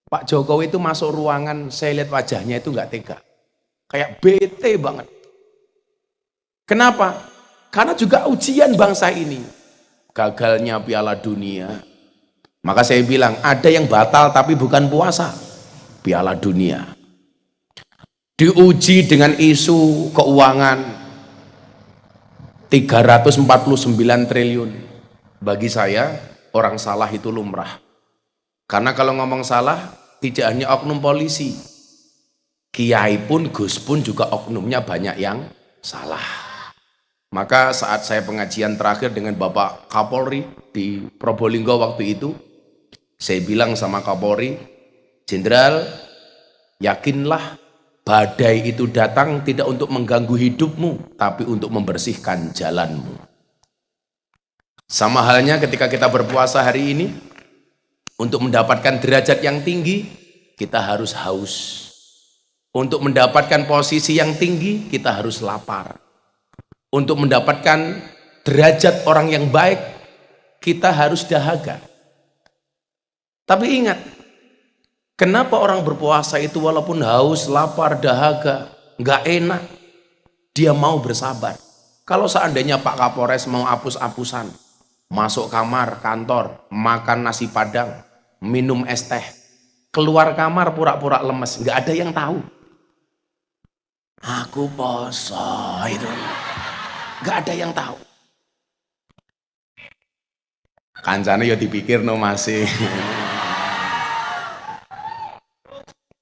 Pak Jokowi itu masuk ruangan, saya lihat wajahnya itu nggak tega. Kayak bete banget. Kenapa? Karena juga ujian bangsa ini. Gagalnya Piala Dunia. Maka saya bilang, ada yang batal tapi bukan puasa. Piala Dunia. Diuji dengan isu keuangan 349 triliun. Bagi saya, orang salah itu lumrah. Karena kalau ngomong salah, tidak hanya oknum polisi. Kiai pun, Gus pun juga oknumnya banyak yang salah. Maka saat saya pengajian terakhir dengan Bapak Kapolri di Probolinggo waktu itu, saya bilang sama Kapolri, Jenderal, yakinlah badai itu datang tidak untuk mengganggu hidupmu, tapi untuk membersihkan jalanmu. Sama halnya ketika kita berpuasa hari ini, untuk mendapatkan derajat yang tinggi, kita harus haus. Untuk mendapatkan posisi yang tinggi, kita harus lapar. Untuk mendapatkan derajat orang yang baik, kita harus dahaga. Tapi ingat, kenapa orang berpuasa itu walaupun haus, lapar, dahaga, nggak enak, dia mau bersabar. Kalau seandainya Pak Kapolres mau hapus-hapusan, masuk kamar, kantor, makan nasi padang, minum es teh, keluar kamar pura-pura lemes, nggak ada yang tahu. Aku poso itu, nggak ada yang tahu. Kancane ya dipikir no masih.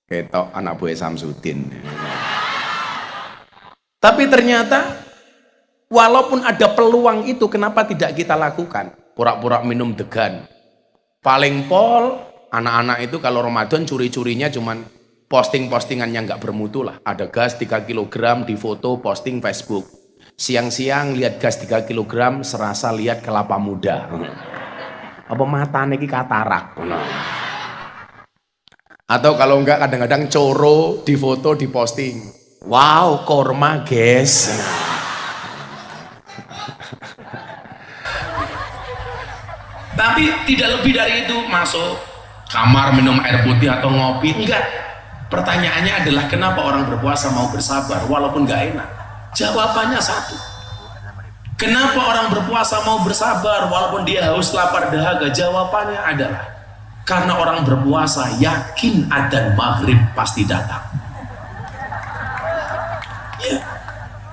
Ketok anak buah Samsudin. Tapi ternyata walaupun ada peluang itu, kenapa tidak kita lakukan? Pura-pura minum degan. Paling pol, anak-anak itu kalau Ramadan curi-curinya cuman posting-postingannya nggak bermutu lah. Ada gas 3 kg di foto, posting Facebook. Siang-siang lihat gas 3 kg, serasa lihat kelapa muda. Apa matanya ki katarak. Atau kalau enggak kadang-kadang coro di foto, di posting. Wow, korma guys. Tapi tidak lebih dari itu, masuk kamar minum air putih atau ngopi, enggak. Pertanyaannya adalah kenapa orang berpuasa mau bersabar walaupun enggak enak? Jawabannya satu. Kenapa orang berpuasa mau bersabar walaupun dia haus, lapar, dahaga? Jawabannya adalah karena orang berpuasa yakin adzan maghrib pasti datang. Ya.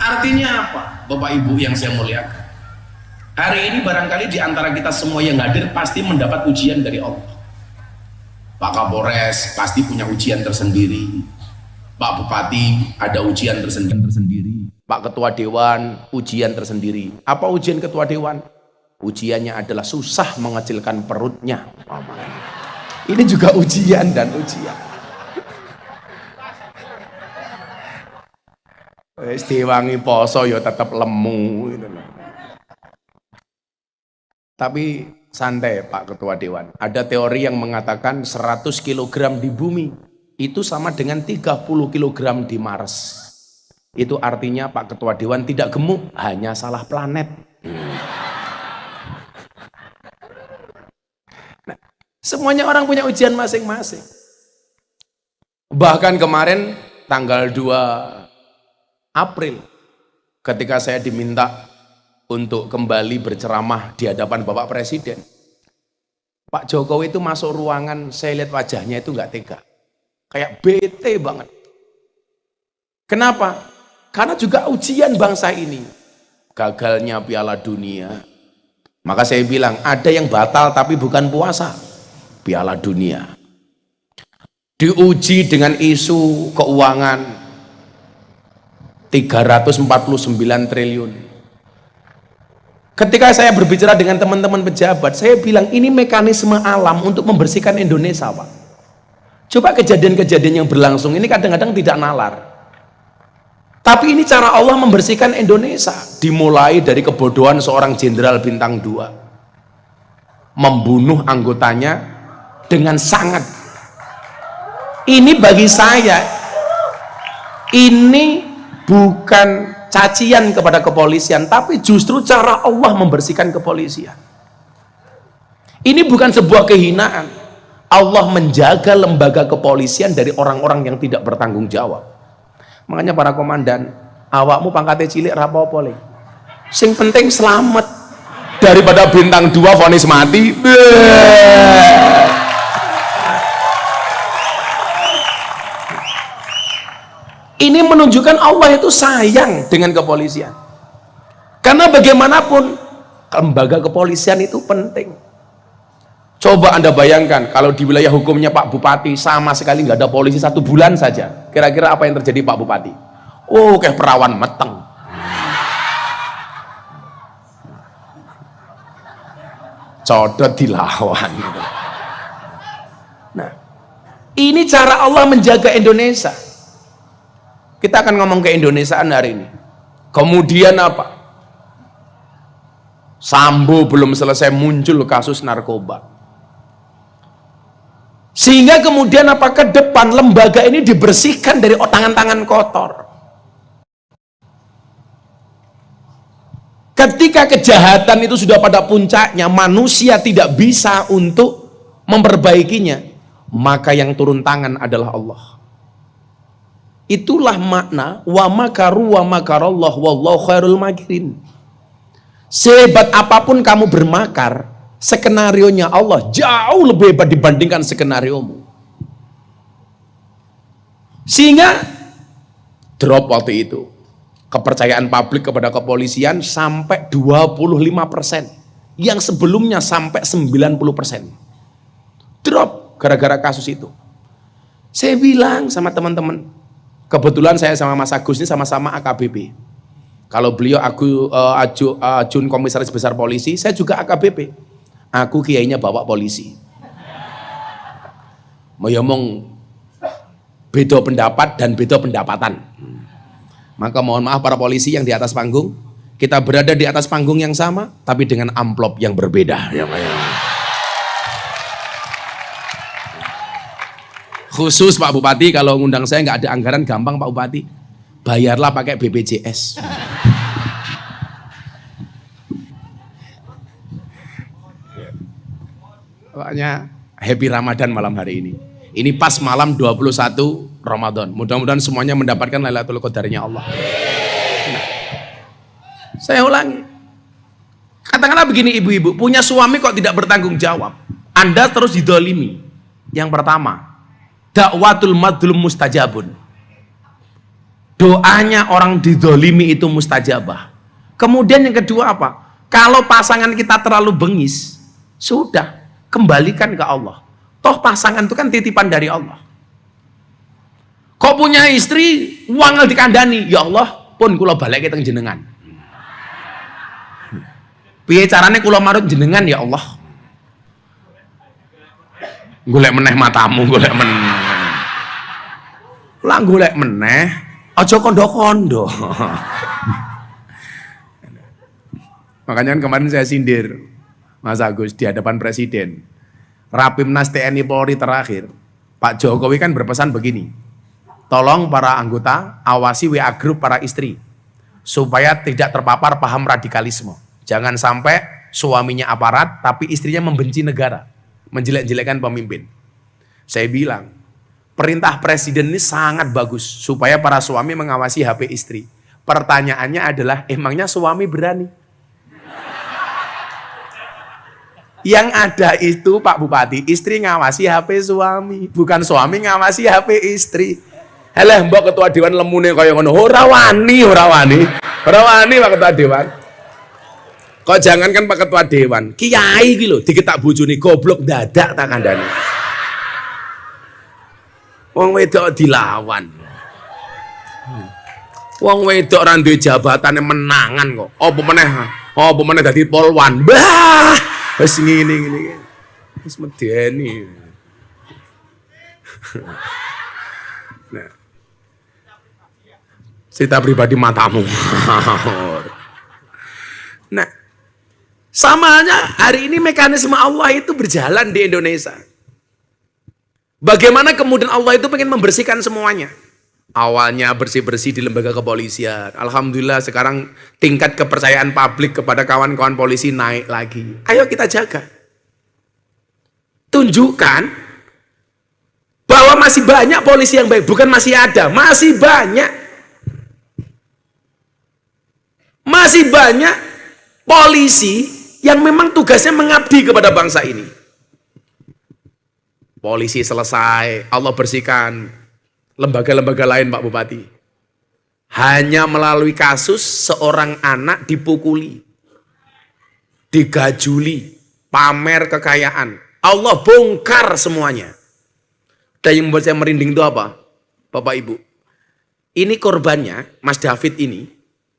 Artinya apa, Bapak Ibu yang saya muliakan? Hari ini barangkali di antara kita semua yang hadir pasti mendapat ujian dari Allah. Pak Kapolres pasti punya ujian tersendiri. Pak Bupati ada ujian tersendiri. Pak Ketua Dewan ujian tersendiri. Apa ujian Ketua Dewan? Ujiannya adalah susah mengecilkan perutnya. Ini juga ujian dan ujian. Wis diwangi poso ya tetap lemu gitu loh. Tapi santai Pak Ketua Dewan. Ada teori yang mengatakan 100 kg di bumi itu sama dengan 30 kg di Mars. Itu artinya Pak Ketua Dewan tidak gemuk, hanya salah planet. Nah, semuanya orang punya ujian masing-masing. Bahkan kemarin tanggal 2 April ketika saya diminta untuk kembali berceramah di hadapan Bapak Presiden, Pak Jokowi itu masuk ruangan, saya lihat wajahnya itu nggak tega, kayak bete banget. Kenapa? Karena juga ujian bangsa ini, gagalnya Piala Dunia. Maka saya bilang, ada yang batal tapi bukan puasa, Piala Dunia. Diuji dengan isu keuangan 349 triliun. Ketika saya berbicara dengan teman-teman pejabat, saya bilang ini mekanisme alam untuk membersihkan Indonesia, Pak. Coba kejadian-kejadian yang berlangsung ini kadang-kadang tidak nalar. Tapi ini cara Allah membersihkan Indonesia. Dimulai dari kebodohan seorang jenderal bintang 2. Membunuh anggotanya dengan sangat. Ini bagi saya, ini bukan cacian kepada kepolisian, tapi justru cara Allah membersihkan kepolisian. Ini bukan sebuah kehinaan. Allah menjaga lembaga kepolisian dari orang-orang yang tidak bertanggung jawab. Makanya para komandan, awakmu pangkatnya cilik ra apa-apa le. Sing penting selamat, daripada bintang 2 vonis mati. Ini menunjukkan Allah itu sayang dengan kepolisian. Karena bagaimanapun lembaga kepolisian itu penting. Coba Anda bayangkan kalau di wilayah hukumnya Pak Bupati sama sekali nggak ada polisi 1 bulan saja. Kira-kira apa yang terjadi Pak Bupati? Oh, kayak perawan meteng. Codot dilawan. Nah, ini cara Allah menjaga Indonesia. Kita akan ngomong ke Indonesiaan hari ini. Kemudian apa? Sambo belum selesai muncul kasus narkoba. Sehingga kemudian apa, ke depan lembaga ini dibersihkan dari tangan-tangan kotor. Ketika kejahatan itu sudah pada puncaknya, manusia tidak bisa untuk memperbaikinya, maka yang turun tangan adalah Allah. Itulah makna wa makaru wa makarallah wallahu khairul makirin. Sehebat apapun kamu bermakar, skenarionya Allah jauh lebih hebat dibandingkan skenariomu. Sehingga drop waktu itu kepercayaan publik kepada kepolisian sampai 25%, yang sebelumnya sampai 90%. Drop gara-gara kasus itu. Saya bilang sama teman-teman, kebetulan saya sama Mas Agus ini sama-sama AKBP. Kalau beliau Ajun Komisaris Besar Polisi, saya juga AKBP. Aku kiainya bawa polisi. Mau ngomong beda pendapat dan beda pendapatan. Maka mohon maaf para polisi yang di atas panggung, kita berada di atas panggung yang sama, tapi dengan amplop yang berbeda. Ya, khusus Pak Bupati, kalau ngundang saya nggak ada anggaran, gampang Pak Bupati, bayarlah pakai BPJS. Pokoknya happy Ramadan malam hari ini. Ini pas malam 21 Ramadan. Mudah-mudahan semuanya mendapatkan Lailatul Qadarnya Allah. Nah, saya ulangi. Katakanlah begini ibu-ibu, punya suami kok tidak bertanggung jawab. Anda terus didolimi. Yang pertama, dakwatul madlum mustajabun. Doanya orang didolimi itu mustajabah. Kemudian yang kedua apa? Kalau pasangan kita terlalu bengis, sudah, kembalikan ke Allah. Toh pasangan itu kan titipan dari Allah. Kok punya istri, uang dikandani, ya Allah, pun kula balik teng jenengan. Piye carane kula marut jenengan ya Allah? Golek meneh matamu, golek meneh. Lah golek meneh, aja kondo-kondo. Makanya kan kemarin saya sindir Mas Agus di hadapan Presiden. Rapimnas TNI Polri terakhir, Pak Jokowi kan berpesan begini, tolong para anggota awasi WA grup para istri supaya tidak terpapar paham radikalisme. Jangan sampai suaminya aparat tapi istrinya membenci negara, menjelek-jelekkan pemimpin. Saya bilang, perintah presiden ini sangat bagus supaya para suami mengawasi HP istri. Pertanyaannya adalah, emangnya suami berani? Yang ada itu Pak Bupati, istri ngawasi HP suami, bukan suami ngawasi HP istri. Halah mbok ketua dewan lemune kaya ngono, ora wani Pak ketua dewan. Kok jangankan Pak ketua dewan, kiai iki lho diketak bojone goblok dadak tak kandhane. Wong wedok dilawan. Wong wedok ora duwe jabatane menangan kok. Apa meneh dadi polwan. Bah! Wes ngene. Wis medeni. Nah. Cerita pribadi matamu. Nah, samanya hari ini mekanisme Allah itu berjalan di Indonesia. Bagaimana kemudian Allah itu pengen membersihkan semuanya. Awalnya bersih-bersih di lembaga kepolisian. Alhamdulillah sekarang tingkat kepercayaan publik kepada kawan-kawan polisi naik lagi. Ayo kita jaga. Tunjukkan masih banyak polisi yang baik, bukan masih ada, masih banyak. Masih banyak polisi yang memang tugasnya mengabdi kepada bangsa ini. Polisi selesai, Allah bersihkan. Lembaga-lembaga lain Pak Bupati. Hanya melalui kasus seorang anak dipukuli, digajuli, pamer kekayaan. Allah bongkar semuanya. Dan yang membuat saya merinding itu apa? Bapak Ibu, ini korbannya, Mas David ini,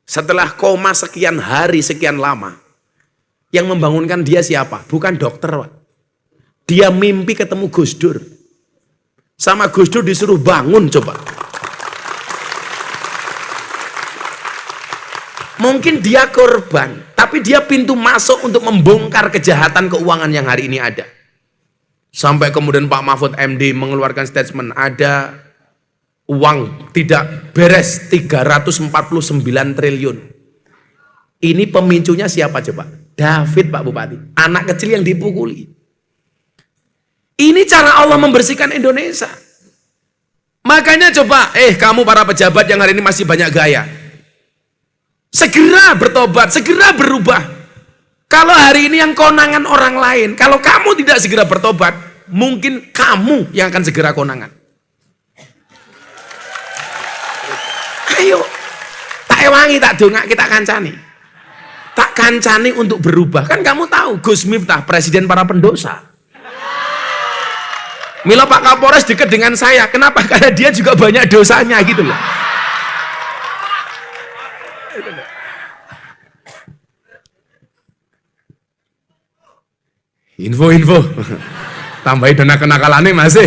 setelah koma sekian hari, sekian lama, yang membangunkan dia siapa? Bukan dokter, Pak. Dia mimpi ketemu Gus Dur. Sama Gus Dur disuruh bangun coba. Mungkin dia korban, tapi dia pintu masuk untuk membongkar kejahatan keuangan yang hari ini ada. Sampai kemudian Pak Mahfud MD mengeluarkan statement, ada uang tidak beres 349 triliun. Ini pemicunya siapa coba? David Pak Bupati, anak kecil yang dipukuli. Ini cara Allah membersihkan Indonesia. Makanya coba, kamu para pejabat yang hari ini masih banyak gaya, segera bertobat, segera berubah. Kalau hari ini yang konangan orang lain, kalau kamu tidak segera bertobat, mungkin kamu yang akan segera konangan. Ayo, tak ewangi, tak dongak, kita kancani. Tak kancani untuk berubah. Kan kamu tahu, Gus Miftah, presiden para pendosa. Mila Pak Kapolres dekat dengan saya. Kenapa? Karena dia juga banyak dosanya gitu loh. Info. Tambahin dana kenakalannya masih.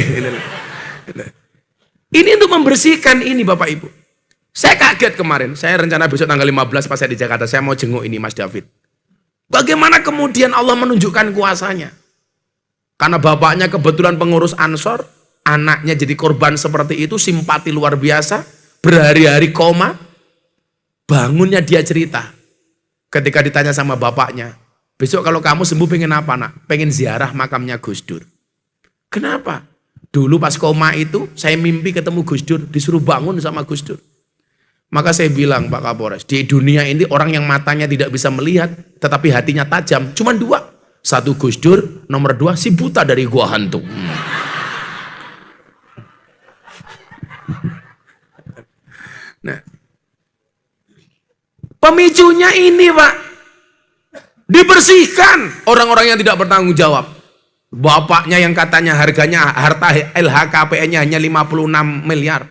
Ini untuk membersihkan ini Bapak Ibu. Saya kaget kemarin. Saya rencana besok tanggal 15 pas saya di Jakarta. Saya mau jenguk ini Mas David. Bagaimana kemudian Allah menunjukkan kuasanya. Karena bapaknya kebetulan pengurus Ansor. Anaknya jadi korban seperti itu. Simpati luar biasa. Berhari-hari koma. Bangunnya dia cerita. Ketika ditanya sama bapaknya. Besok kalau kamu sembuh pengen apa nak? Pengen ziarah makamnya Gus Dur. Kenapa? Dulu pas koma itu saya mimpi ketemu Gus Dur, disuruh bangun sama Gus Dur. Maka saya bilang Pak Kapolres, di dunia ini orang yang matanya tidak bisa melihat, tetapi hatinya tajam, cuma dua. Satu Gus Dur, nomor dua si buta dari gua hantu. Nah, pemicunya ini Pak. Dibersihkan orang-orang yang tidak bertanggung jawab. Bapaknya yang katanya harganya harta LHKPN-nya hanya 56 miliar.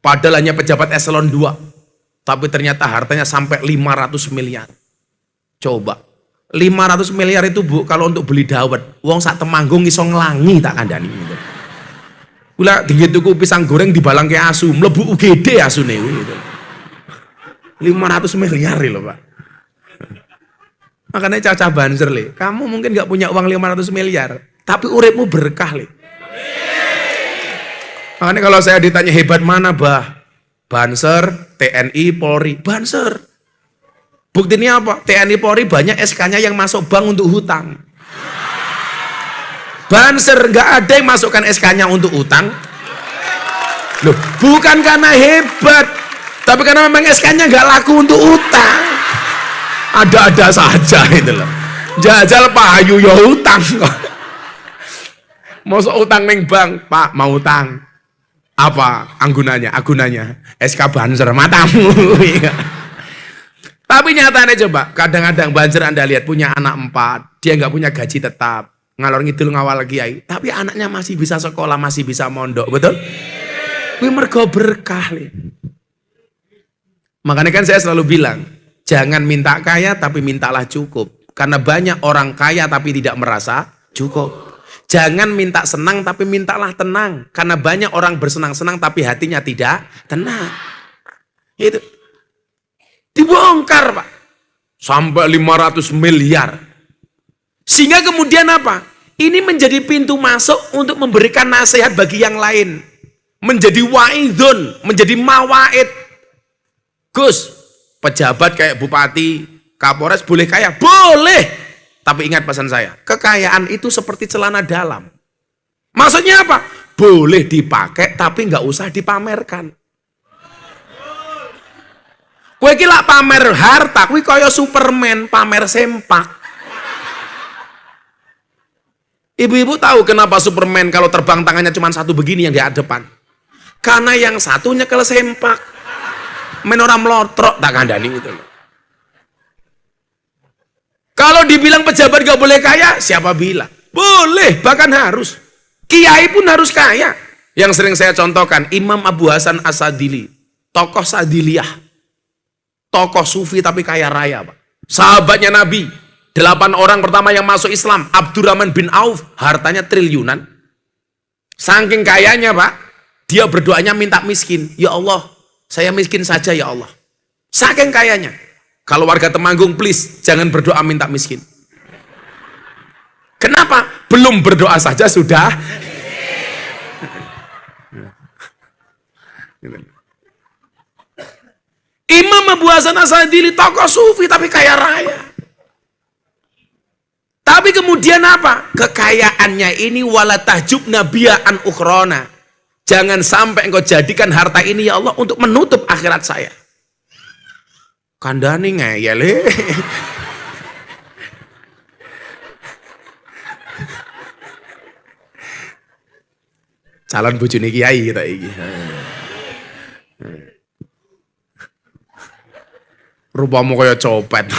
Padahal hanya pejabat eselon 2. Tapi ternyata hartanya sampai 500 miliar. Coba. 500 miliar itu Bu, kalau untuk beli dawet, wong sak Temanggung iso nglangi tak kandani gitu. Kula dingin tuku pisang goreng dibalang ke asu, mlebu UGD asune gitu. 500 miliar loh Pak. Makanya Caca Banser le, kamu mungkin gak punya uang 500 miliar, tapi uripmu berkah le. Makanya kalau saya ditanya hebat mana bah? Banser, TNI, Polri, Banser. Buktinya apa? TNI, Polri banyak SK-nya yang masuk bank untuk hutang. Banser gak ada yang masukkan SK-nya untuk hutang. Loh, bukan karena hebat, tapi karena memang SK-nya gak laku untuk hutang. Ada-ada saja itu loh. Jajal payu ya utang kok. Mosok utang ning bank, Pak, mau utang. Apa anggunanya? Agunanya SK Banser matamu. Tapi nyatanya coba, kadang-kadang Banser Anda lihat punya anak 4, dia nggak punya gaji tetap, ngalor ngidul ngawal kiai, tapi anaknya masih bisa sekolah, masih bisa mondok, betul? Kuwi mergo berkah. Makanya kan saya selalu bilang, jangan minta kaya tapi mintalah cukup. Karena banyak orang kaya tapi tidak merasa cukup. Jangan minta senang tapi mintalah tenang. Karena banyak orang bersenang-senang tapi hatinya tidak tenang. Itu dibongkar Pak. Sampai 500 miliar. Sehingga kemudian apa? Ini menjadi pintu masuk untuk memberikan nasihat bagi yang lain. Menjadi wa'idun, menjadi mawaid. Gus, pejabat kayak bupati, kapolres boleh kaya? Boleh. Tapi ingat pesan saya, kekayaan itu seperti celana dalam. Maksudnya apa? boleh dipakai tapi nggak usah dipamerkan. Kowe iki lak pamer harta, kuwi kaya Superman pamer sempak. Ibu-ibu tahu kenapa Superman kalau terbang tangannya cuma satu begini yang di depan? Karena yang satu nyekel sempak. Men ora mlotrok tak kandhani itu loh. Kalau dibilang pejabat gak boleh kaya, siapa bilang? Boleh, bahkan harus. Kiai pun harus kaya. Yang sering saya contohkan, Imam Abu Hasan As-Sadili, tokoh Sadiliyah, tokoh sufi tapi kaya raya, Pak. Sahabatnya Nabi, 8 orang pertama yang masuk Islam, Abdurrahman bin Auf, hartanya triliunan. Saking kayanya, Pak, dia berdoanya minta miskin. Ya Allah, saya miskin saja ya Allah. Saking kayanya. Kalau warga Temanggung, please, jangan berdoa minta miskin. Kenapa? Belum berdoa saja sudah. Imam Abu Hasan As-Sadili, tokoh sufi tapi kaya raya. Tapi kemudian apa? Kekayaannya ini wala tahjub nabiya'an ukhrona. Jangan sampai engkau jadikan harta ini ya Allah untuk menutup akhirat saya. Kandani ngeyel. Calon bojone kiai kita iki. Rupamu kaya copet.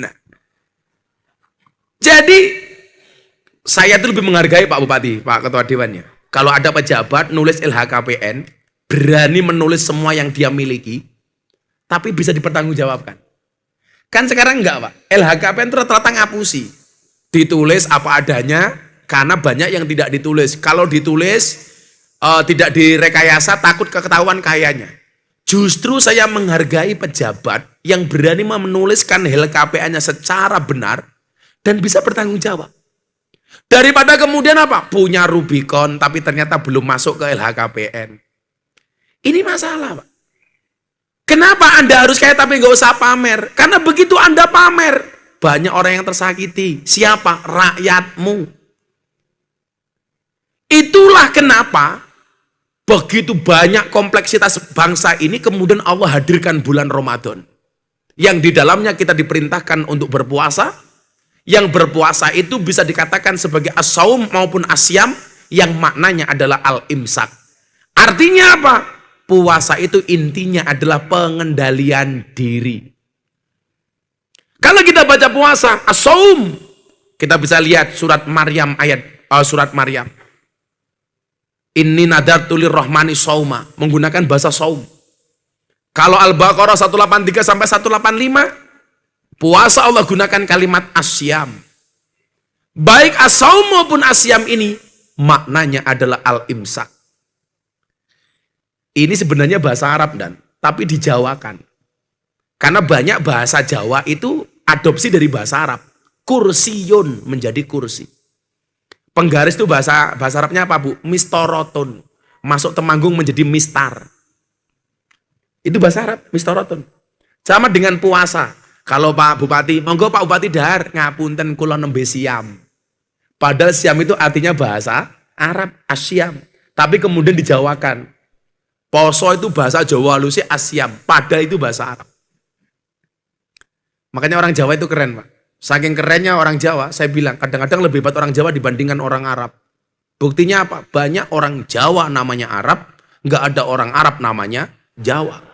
Nah. Jadi saya tuh lebih menghargai Pak Bupati, Pak Ketua Dewannya. Kalau ada pejabat nulis LHKPN, berani menulis semua yang dia miliki, tapi bisa dipertanggungjawabkan. Kan sekarang enggak, Pak. LHKPN itu rata-rata ngapusi. Ditulis apa adanya, karena banyak yang tidak ditulis. Kalau ditulis, tidak direkayasa, takut ketahuan kayanya. Justru saya menghargai pejabat yang berani menuliskan LHKPN-nya secara benar, dan bisa bertanggung jawab. Daripada kemudian apa? Punya Rubicon, tapi ternyata belum masuk ke LHKPN. Ini masalah, Pak. Kenapa Anda harus kaya tapi nggak usah pamer? Karena begitu Anda pamer, banyak orang yang tersakiti. Siapa? Rakyatmu. Itulah kenapa begitu banyak kompleksitas bangsa ini kemudian Allah hadirkan bulan Ramadan. Yang di dalamnya kita diperintahkan untuk berpuasa. Yang berpuasa itu bisa dikatakan sebagai as-saum maupun asyam yang maknanya adalah al-imsak. Artinya apa? Puasa itu intinya adalah pengendalian diri. Kalau kita baca puasa, as-saum, kita bisa lihat surat Maryam surat Maryam. Inni nadartu lirrahmani sauma, menggunakan bahasa saum. Kalau Al-Baqarah 183 sampai 185, puasa Allah gunakan kalimat asyam. Baik as-saum maupun asyam ini maknanya adalah al-imsak. Ini sebenarnya bahasa Arab tapi dijawakan. Karena banyak bahasa Jawa itu adopsi dari bahasa Arab. Kursiyun menjadi kursi. Penggaris itu bahasa Arabnya apa, Bu? Mistoroton. Masuk Temanggung menjadi mistar. Itu bahasa Arab, mistoroton. Sama dengan puasa. Kalau Pak Bupati, monggo Pak Bupati dahar, ngapunten kula nembe siam. Padahal siam itu artinya bahasa Arab, asyam. Tapi kemudian dijawakan. Poso itu bahasa Jawa halusnya asyam, padahal itu bahasa Arab. Makanya orang Jawa itu keren, Pak. Saking kerennya orang Jawa, saya bilang kadang-kadang lebih hebat orang Jawa dibandingkan orang Arab. Buktinya apa? Banyak orang Jawa namanya Arab, nggak ada orang Arab namanya Jawa.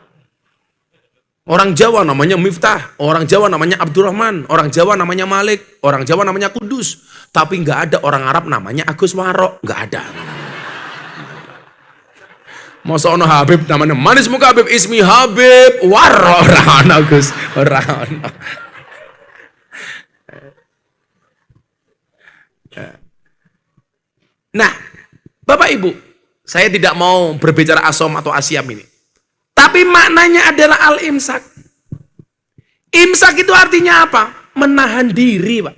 Orang Jawa namanya Miftah, orang Jawa namanya Abdurrahman, orang Jawa namanya Malik, orang Jawa namanya Kudus. Tapi nggak ada orang Arab namanya Agus Warok, nggak ada. Masa ono Habib namanya manis muka Habib, ismi Habib Warok, orang Agus, orang. Nah, Bapak Ibu, saya tidak mau berbicara asom atau asyam ini. Tapi maknanya adalah al-imsak. Imsak itu artinya apa? Menahan diri, Pak.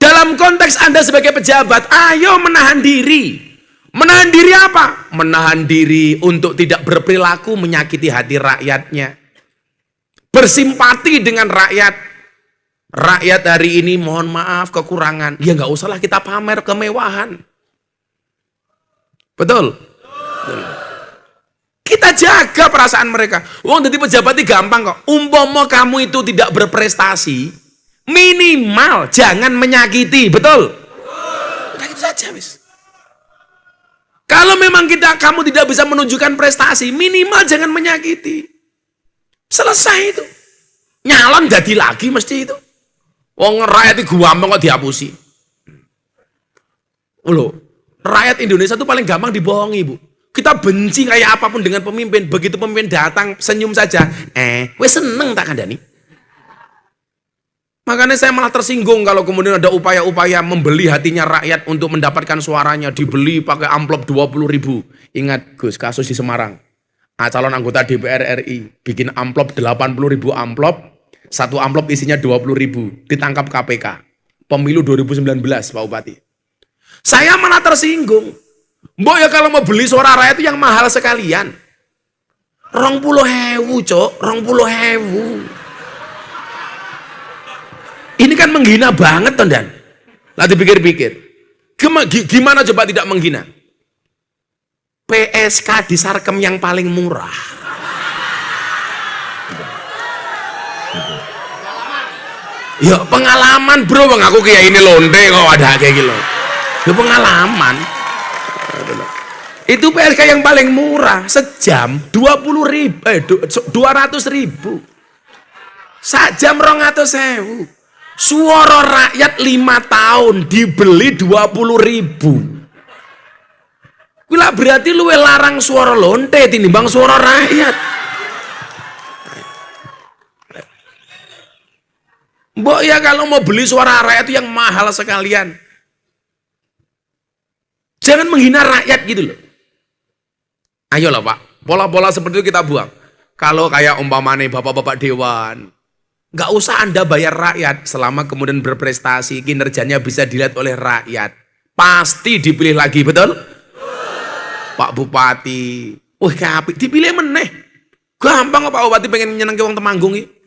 Dalam konteks Anda sebagai pejabat, ayo menahan diri. Menahan diri apa? Menahan diri untuk tidak berperilaku menyakiti hati rakyatnya. Bersimpati dengan rakyat. Rakyat hari ini mohon maaf kekurangan. Ya nggak usahlah kita pamer kemewahan. Betul? Betul. Kita jaga perasaan mereka. Wong jadi pejabat itu gampang kok. Umpama kamu itu tidak berprestasi, minimal jangan menyakiti. Betul? Udah gitu saja, wis. Kalau memang kamu tidak bisa menunjukkan prestasi, minimal jangan menyakiti. Selesai itu. Nyalon jadi lagi mesti itu. Wong rakyat itu gampang kok dihapusi. Loh, rakyat Indonesia itu paling gampang dibohongi, Bu. Kita benci kayak apapun dengan pemimpin, begitu pemimpin datang senyum saja, wes seneng tak kandani. Makanya saya malah tersinggung kalau kemudian ada upaya-upaya membeli hatinya rakyat untuk mendapatkan suaranya, dibeli pakai amplop 20.000. Ingat Gus, kasus di Semarang. Calon anggota DPR RI bikin amplop 80.000 amplop. Satu amplop isinya 20.000, ditangkap KPK. Pemilu 2019, Pak Bupati. Saya malah tersinggung. Mbok ya kalau mau beli suara rakyat itu yang mahal sekalian. 20.000, Cok, 20.000. Ini kan menghina banget, Tondan. Lah dipikir-pikir. Gimana coba tidak menghina? PSK di Sarkem yang paling murah. Ya pengalaman bro, bang aku kayak ini lonte kok ada kayak gitu. Ya pengalaman. Itu PSK yang paling murah sejam 20.000, 200.000. Sajam 200.000. Suara rakyat 5 tahun dibeli 20.000. Gila berarti lu larang suara lonte tinimbang suara rakyat. Mbok ya kalau mau beli suara rakyat itu yang mahal sekalian. Jangan menghina rakyat gitu loh. Ayolah Pak, pola-pola seperti itu kita buang. Kalau kayak umpamane bapak-bapak dewan, nggak usah Anda bayar rakyat selama kemudian berprestasi, kinerjanya bisa dilihat oleh rakyat. Pasti dipilih lagi, betul? Pak Bupati, wah kapi, dipilih meneh. Gampang kok Pak Bupati pengen nyenengke wong Temanggung iki.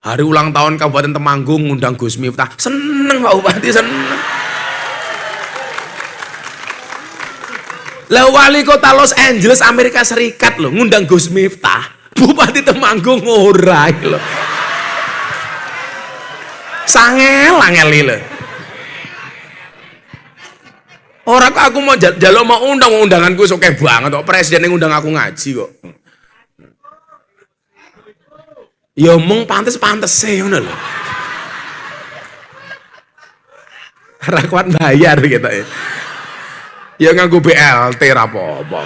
Hari ulang tahun Kabupaten Temanggung ngundang Gus Miftah. Seneng Pak Bupati, seneng. Lah wali kota Los Angeles Amerika Serikat loh ngundang Gus Miftah. Bupati Temanggung ora iki lho. Sangel-angel lho. Ora kok aku mau jaluk mau undanganku oke banget kok presiden yang ngundang aku ngaji kok. Ya mung pantes-pantes ngono lho. Ora kuat bayar gitu ya. Ya nganggo BLT ra apa-apa.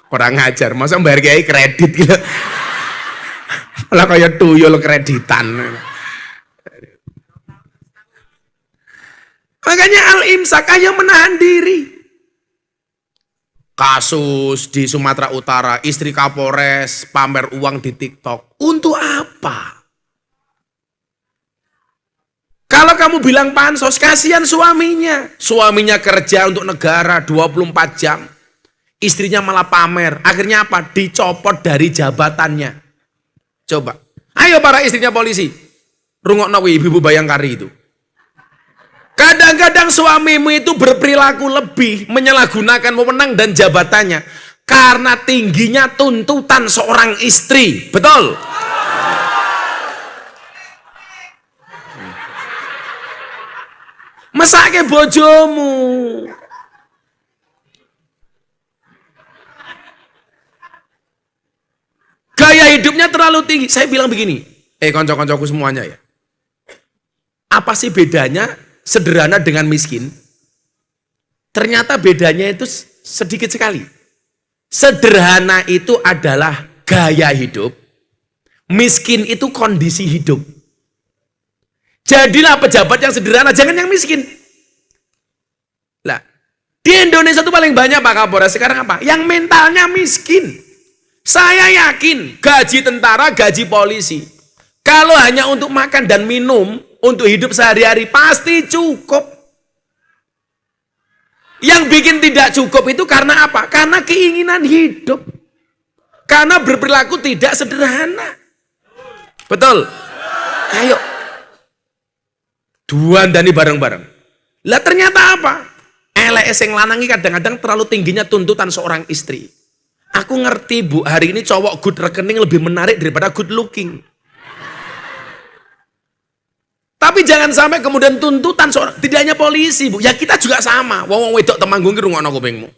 Kurang ngajar, masa bayar kiai kredit gitu. Lah kaya tuyul kreditan. Makanya al-imsak ayo menahan diri. Kasus di Sumatera Utara, istri Kapolres pamer uang di TikTok. Untuk apa? Kalau kamu bilang pansos, kasihan suaminya. Suaminya kerja untuk negara 24 jam. Istrinya malah pamer. Akhirnya apa? Dicopot dari jabatannya. Coba. Ayo para istrinya polisi. Rungokno ibu-ibu Bayangkari itu. Kadang-kadang suamimu itu berperilaku lebih menyalahgunakan wewenang dan jabatannya karena tingginya tuntutan seorang istri. Betul? Mesake bojomu. Gaya hidupnya terlalu tinggi. Saya bilang begini, konco-koncoku semuanya ya. Apa sih bedanya sederhana dengan miskin? Ternyata bedanya itu sedikit sekali. Sederhana itu adalah gaya hidup, miskin itu kondisi hidup. Jadilah pejabat yang sederhana, jangan yang miskin. Lah, di Indonesia itu paling banyak Pak Kapolres sekarang apa? Yang mentalnya miskin. Saya yakin gaji tentara, gaji polisi, kalau hanya untuk makan dan minum, untuk hidup sehari-hari pasti cukup. Yang bikin tidak cukup itu karena apa? Karena keinginan hidup. Karena berperilaku tidak sederhana. Betul? Ayo. Duandani bareng-bareng. Lah ternyata apa? Elek sing lanangi kadang-kadang terlalu tingginya tuntutan seorang istri. Aku ngerti Bu, hari ini cowok good rekening lebih menarik daripada good looking. Tapi jangan sampai kemudian tuntutan seorang, tidak hanya polisi Bu, ya kita juga sama. Wong wedok Temanggung ki rungokno kupingmu.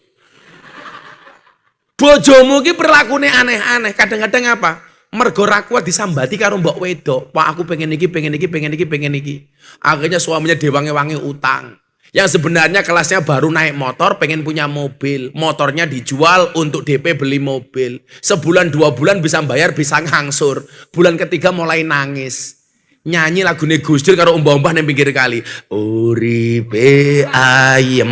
Bojomu ki perlakune aneh-aneh, kadang-kadang apa? Mergo ra kuat disambati karo mbok wedok. Pak aku pengen iki, pengen iki, pengen iki, pengen iki. Akhirnya suaminya diwangi-wangi utang. Yang sebenarnya kelasnya baru naik motor, pengen punya mobil. Motornya dijual untuk DP beli mobil. Sebulan 2 bulan bisa bayar, bisa ngangsur. Bulan ketiga mulai nangis. Nyanyi lagune Gus Dur karo umbah-umbah nang pinggir kali. Uripe ayem.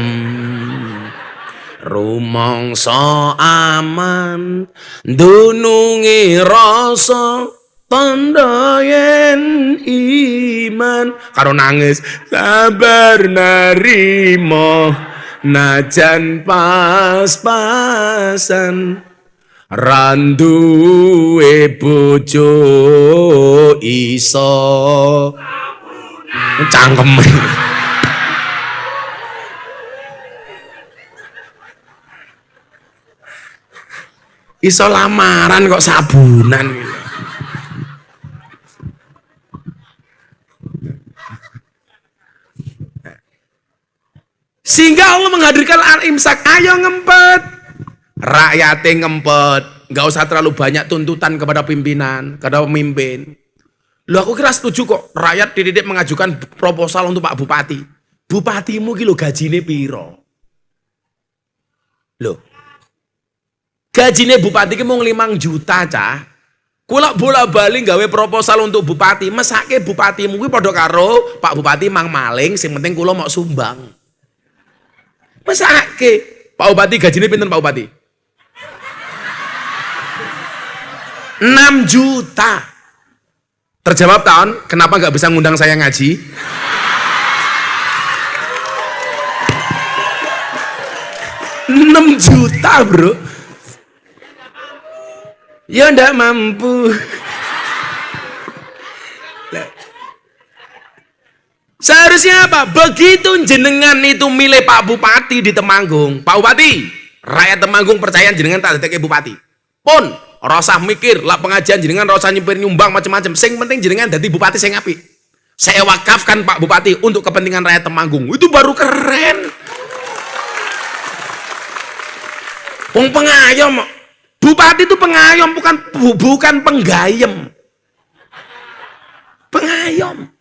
Rumangsa aman dunungi rasa tandha yen iman karo nangis sabar narimo najan pas-pasan randuwe bojo iso cangkem. Iso lamaran kok sabunan gitu. Sehingga Allah menghadirkan al-imsak, ayo ngempet. Rakyatnya ngempet, nggak usah terlalu banyak tuntutan kepada pimpinan, kepada pemimpin. Loh aku kira setuju kok, rakyat dididik mengajukan proposal untuk Pak Bupati. Bupatimu ki lho gajine piro? Loh. Gajine bupati ki mung 5 juta cah. Kula bola-bali gawe proposal untuk bupati, mesake bupatimu kuwi padha karo Pak Bupati mang maling, sing penting kula mau sumbang. Mesake. Pak Bupati gajine pinten Pak Bupati? 6 juta. Terjawab tahun, kenapa nggak bisa ngundang saya ngaji? Rp6 juta bro. Ya ndak mampu. Seharusnya apa? Begitu jenengan itu milih Pak Bupati di Temanggung, Pak Bupati, rakyat Temanggung percaya jenengan tak dadeke bupati. Pun rasa mikir lah pengajian jenengan, rasa nyempir nyumbang macam-macam. Sing penting jenengan dadi bupati sing apik. Saya wakafkan Pak Bupati untuk kepentingan rakyat Temanggung. Itu baru keren. Wong pengayom. Bupati itu pengayom, bukan penggayem. Pengayom.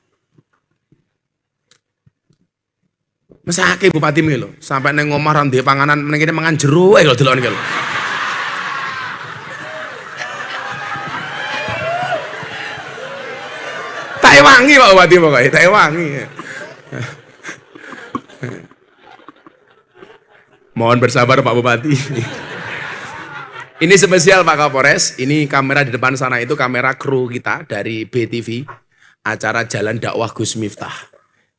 Mesake bupati mi lho, sampai neng omah ra ndek panganan neng kene mangan jero ae lho delok niki lho. Tak wangi Pak Bupati pokoke, tak wangi. Mohon bersabar Pak Bupati. Ini spesial Pak Kapolres, ini kamera di depan sana itu kamera kru kita dari BTV, acara Jalan Dakwah Gus Miftah,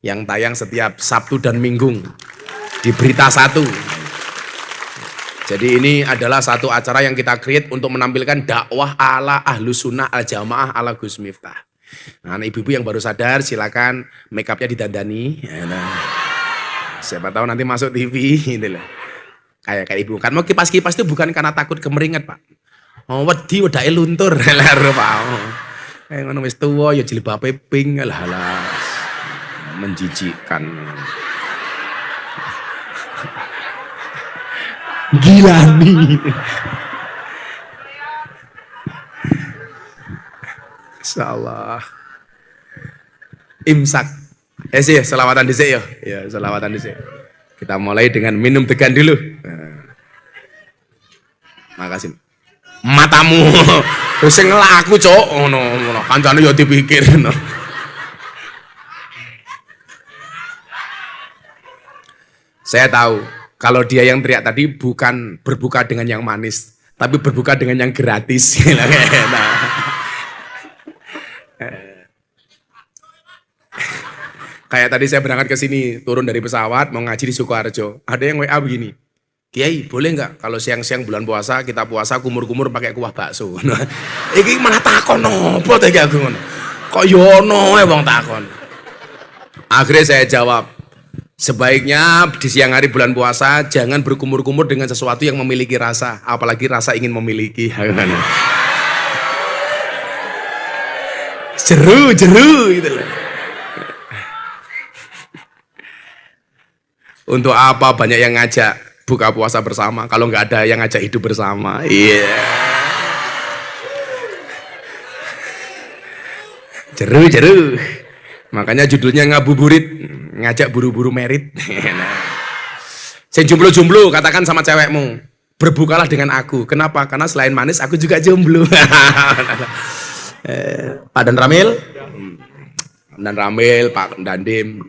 yang tayang setiap Sabtu dan Minggu di Berita 1. Jadi ini adalah satu acara yang kita create untuk menampilkan dakwah ala Ahlus Sunnah al Jamaah ala Gus Miftah. Nah, ibu-ibu yang baru sadar silakan make upnya didandani. Nah, siapa tahu nanti masuk TV gitu loh. Kayak ibu kan mau kipas-kipas itu bukan karena takut kemeringat Pak. Oh wedi wedake luntur lha Pak. Kayak ngono wis tuwa ya jilbabe pink lah. Menjijikkan. Gila nih. Insyaallah. Imsak. Sih selawatan dhisik ya. Ya, selawatan dhisik. Kita mulai dengan minum degan dulu. Makasih. Matamu sing ngelaku cok ngono kancane ya dipikir ngono. Saya tahu kalau dia yang teriak tadi bukan berbuka dengan yang manis, tapi berbuka dengan yang gratis. Kayak tadi saya berangkat ke sini, turun dari pesawat mau ngaji di Sukoharjo. Ada yang WA begini. Kiai boleh nggak kalau siang-siang bulan puasa kita puasa kumur-kumur pakai kuah bakso? Iki malah takon nopo teh aku ngono. Kok yono wong takon. Akhirnya saya jawab, sebaiknya di siang hari bulan puasa jangan berkumur-kumur dengan sesuatu yang memiliki rasa, apalagi rasa ingin memiliki. Jeru gitu loh. Untuk apa banyak yang ngajak buka puasa bersama kalau nggak ada yang ngajak hidup bersama? Iya. Yeah. Jeru. Makanya judulnya ngabuburit, ngajak buru-buru merit. Nah. Sing jomblo-jomblo katakan sama cewekmu, berbukalah dengan aku. Kenapa? Karena selain manis aku juga jomblo. Pak Dan Ramil, Pak Dandim.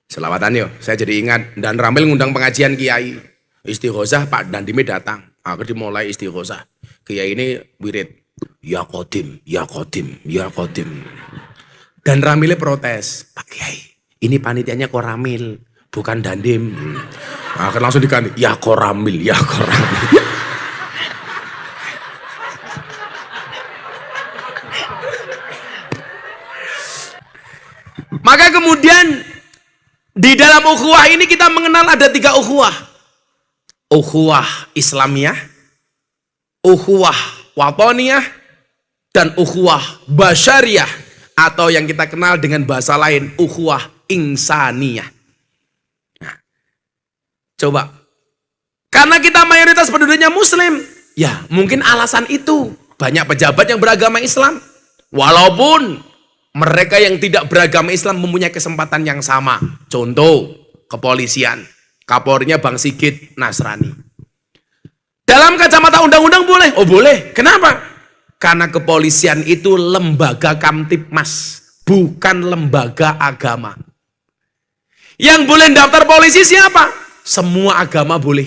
Selawatan yo, saya jadi ingat Dan Ramil ngundang pengajian kiai. Istighosah Pak Dandime datang. Akhirnya dimulai istighosah. Kiai ini wirid. Ya Qadim, ya Qadim, ya Qadim. Dan Ramilnya protes, Pak Kiai, ini panitianya Koramil, bukan Dandim. Akhirnya langsung diganti, ya Koramil, ya Koramil. Maka kemudian di dalam ukhuwah ini kita mengenal ada 3 ukhuwah. Ukhuwah Islamiyah, ukhuwah Watoniyah, dan ukhuwah Basyariyah, atau yang kita kenal dengan bahasa lain ukhuwah Insaniyah. Nah, coba, karena kita mayoritas penduduknya Muslim, ya mungkin alasan itu banyak pejabat yang beragama Islam, walaupun mereka yang tidak beragama Islam mempunyai kesempatan yang sama. Contoh, kepolisian. Kapolrinya Bang Sigit Nasrani. Dalam kacamata undang-undang boleh? Oh boleh. Kenapa? Karena kepolisian itu lembaga Kamtibmas, bukan lembaga agama. Yang boleh daftar polisi siapa? Semua agama boleh.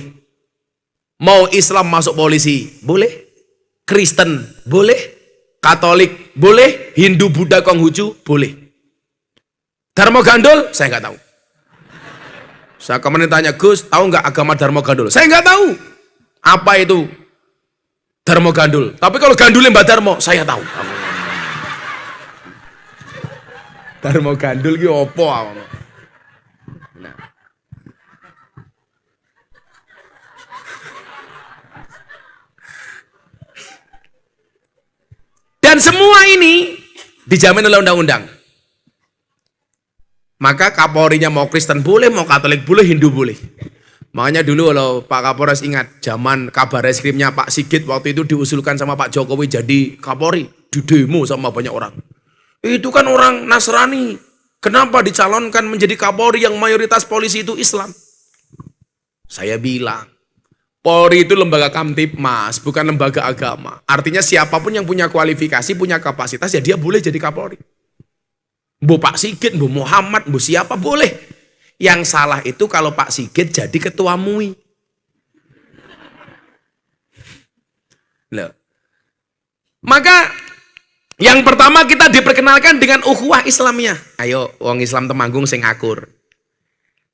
Mau Islam masuk polisi? Boleh. Kristen? Boleh. Katolik boleh, Hindu, Buddha, Konghucu boleh. Dharma Gandul saya nggak tahu. Saya kemarin tanya, Gus, tahu nggak agama Dharma Gandul? Saya nggak tahu apa itu Dharma Gandul. Tapi kalau Gandulnya Mbak Darmo, saya tahu. Dharma Gandul ki opo? Nah. Dan semua ini dijamin oleh undang-undang. Maka Kapolrinya mau Kristen boleh, mau Katolik boleh, Hindu boleh. Makanya dulu kalau Pak Kapolres ingat, zaman kabar reskrimnya Pak Sigit waktu itu diusulkan sama Pak Jokowi jadi Kapolri, di demo sama banyak orang. Itu kan orang Nasrani, kenapa dicalonkan menjadi Kapolri yang mayoritas polisi itu Islam? Saya bilang, Polri itu lembaga Kamtibmas, bukan lembaga agama. Artinya siapapun yang punya kualifikasi, punya kapasitas, ya dia boleh jadi Kapolri. Bu Pak Sigit, Bu Muhammad, Bu siapa boleh. Yang salah itu kalau Pak Sigit jadi ketua MUI. Loh. Maka yang pertama kita diperkenalkan dengan ukhuwah Islamiyah. Ayo, wong Islam Temanggung sing akur.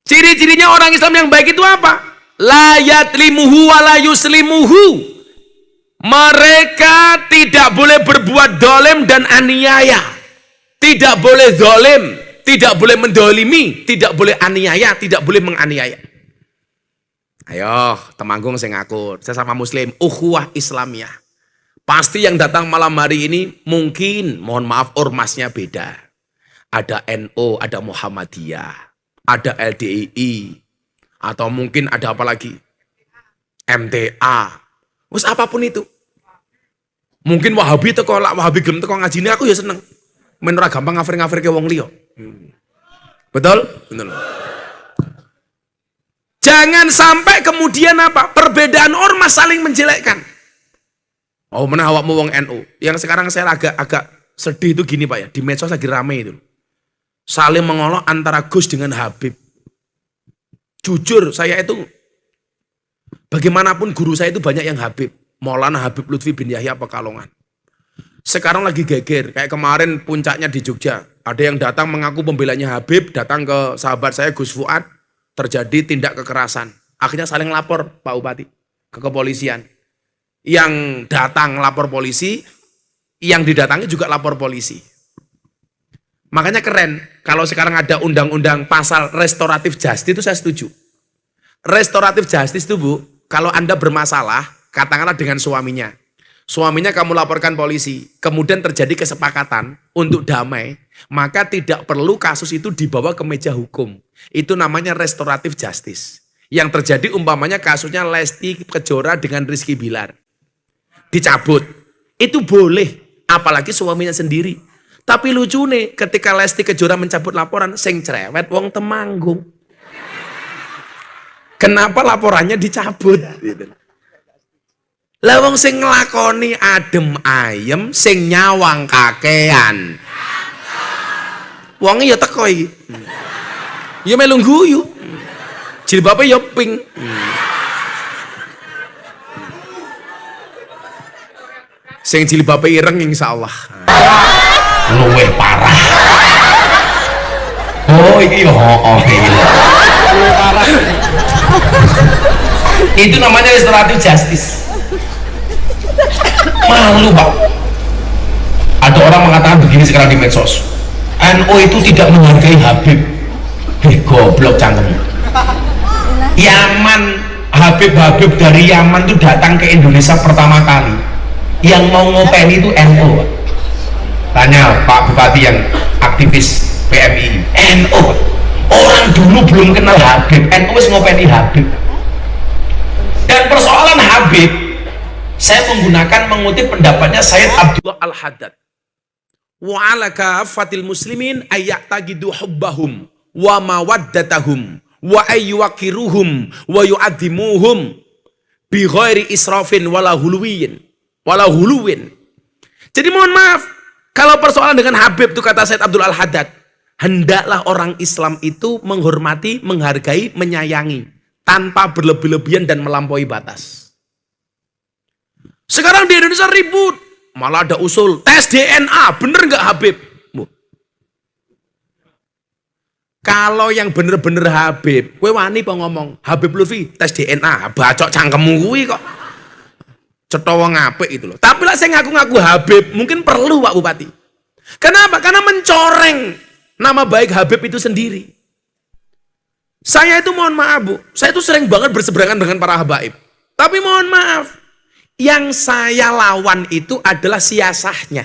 Ciri-cirinya orang Islam yang baik itu apa? La yatlimuhu wa la yuslimuhu. Mereka tidak boleh berbuat dolim dan aniaya. Tidak boleh dolim, tidak boleh mendolimi, tidak boleh aniaya, tidak boleh menganiaya. Ayo, Temanggung sing akur, sesama Muslim, ukhuwah Islamiyah. Pasti yang datang malam hari ini mungkin, mohon maaf, ormasnya beda. Ada NU, ada Muhammadiyah, ada LDII, atau mungkin ada apa lagi? MTA. Wes apapun itu. Mungkin Wahabi teko, lak Wahabi gelem teko ngajine aku ya seneng. Men ora gampang ngafir-ngafirke wong liya. Betul? Betul. Jangan sampai kemudian apa? Perbedaan ormas saling menjelekkan. Oh, mana awakmu wong NU. Yang sekarang saya agak sedih itu gini Pak ya, di medsos lagi rame itu. Saling mengolok antara Gus dengan Habib. Jujur, saya itu bagaimanapun guru saya itu banyak yang Habib. Maulana Habib Lutfi bin Yahya Pekalongan. Sekarang lagi geger, kayak kemarin puncaknya di Jogja. Ada yang datang mengaku pembelanya Habib, datang ke sahabat saya Gus Fuad, terjadi tindak kekerasan. Akhirnya saling lapor Pak Bupati ke kepolisian. Yang datang lapor polisi, yang didatangi juga lapor polisi. Makanya keren, kalau sekarang ada undang-undang pasal restoratif justice itu saya setuju. Restoratif justice itu Bu, kalau Anda bermasalah, katakanlah dengan suaminya. Suaminya kamu laporkan polisi, kemudian terjadi kesepakatan untuk damai, maka tidak perlu kasus itu dibawa ke meja hukum. Itu namanya restoratif justice. Yang terjadi umpamanya kasusnya Lesti Kejora dengan Rizky Bilar. Dicabut, itu boleh, apalagi suaminya sendiri. Tapi lucu nih, ketika Lesti Kejora mencabut laporan, sing cerewet wong Temanggung. Kenapa laporannya dicabut? Lah wong sing nglakoni adem ayem, sing nyawang kakean. Wong ya teko iki. Ya melu guyu. Jilbabe ya pink. Sing jilbabe ireng insyaallah. Luwih parah. Oh iki yo iki. Luwih parah. Itu namanya restoratif justice. Malu Pak. Ada orang mengatakan begini sekarang di medsos. NU itu tidak menghargai Habib. Goblok cangkem. Yaman, Habib dari Yaman itu datang ke Indonesia pertama kali. Yang mau ngopeni itu NU. Tanya Pak Bupati yang aktivis PMI. NU. Orang dulu belum kenal Habib. NU wis ngopeni Habib. Dan persoalan Habib, saya mengutip pendapatnya Sayyid Abdullah Al-Haddad. Wa ala kafatil muslimin ayyatagidu hubbahum wa mawaddatahum wa ayyuwakiruhum wa yu'adzimuhum bi ghairi israfin wala huluwin. Jadi mohon maaf, kalau persoalan dengan Habib itu kata Sayyid Abdullah Al-Haddad, hendaklah orang Islam itu menghormati, menghargai, menyayangi tanpa berlebih-lebihan dan melampaui batas. Sekarang di Indonesia ribut, malah ada usul tes DNA, bener nggak Habib? Kalau yang bener-bener Habib, gue wani apa ngomong Habib Lutfi tes DNA, bacok cangkemmu gue kok, cetowo ngapik itu loh. Tapi lah saya ngaku-ngaku Habib, mungkin perlu Pak Bupati. Kenapa? Karena mencoreng nama baik Habib itu sendiri. Saya itu mohon maaf Bu, saya itu sering banget berseberangan dengan para habaib. Tapi mohon maaf, yang saya lawan itu adalah siasahnya.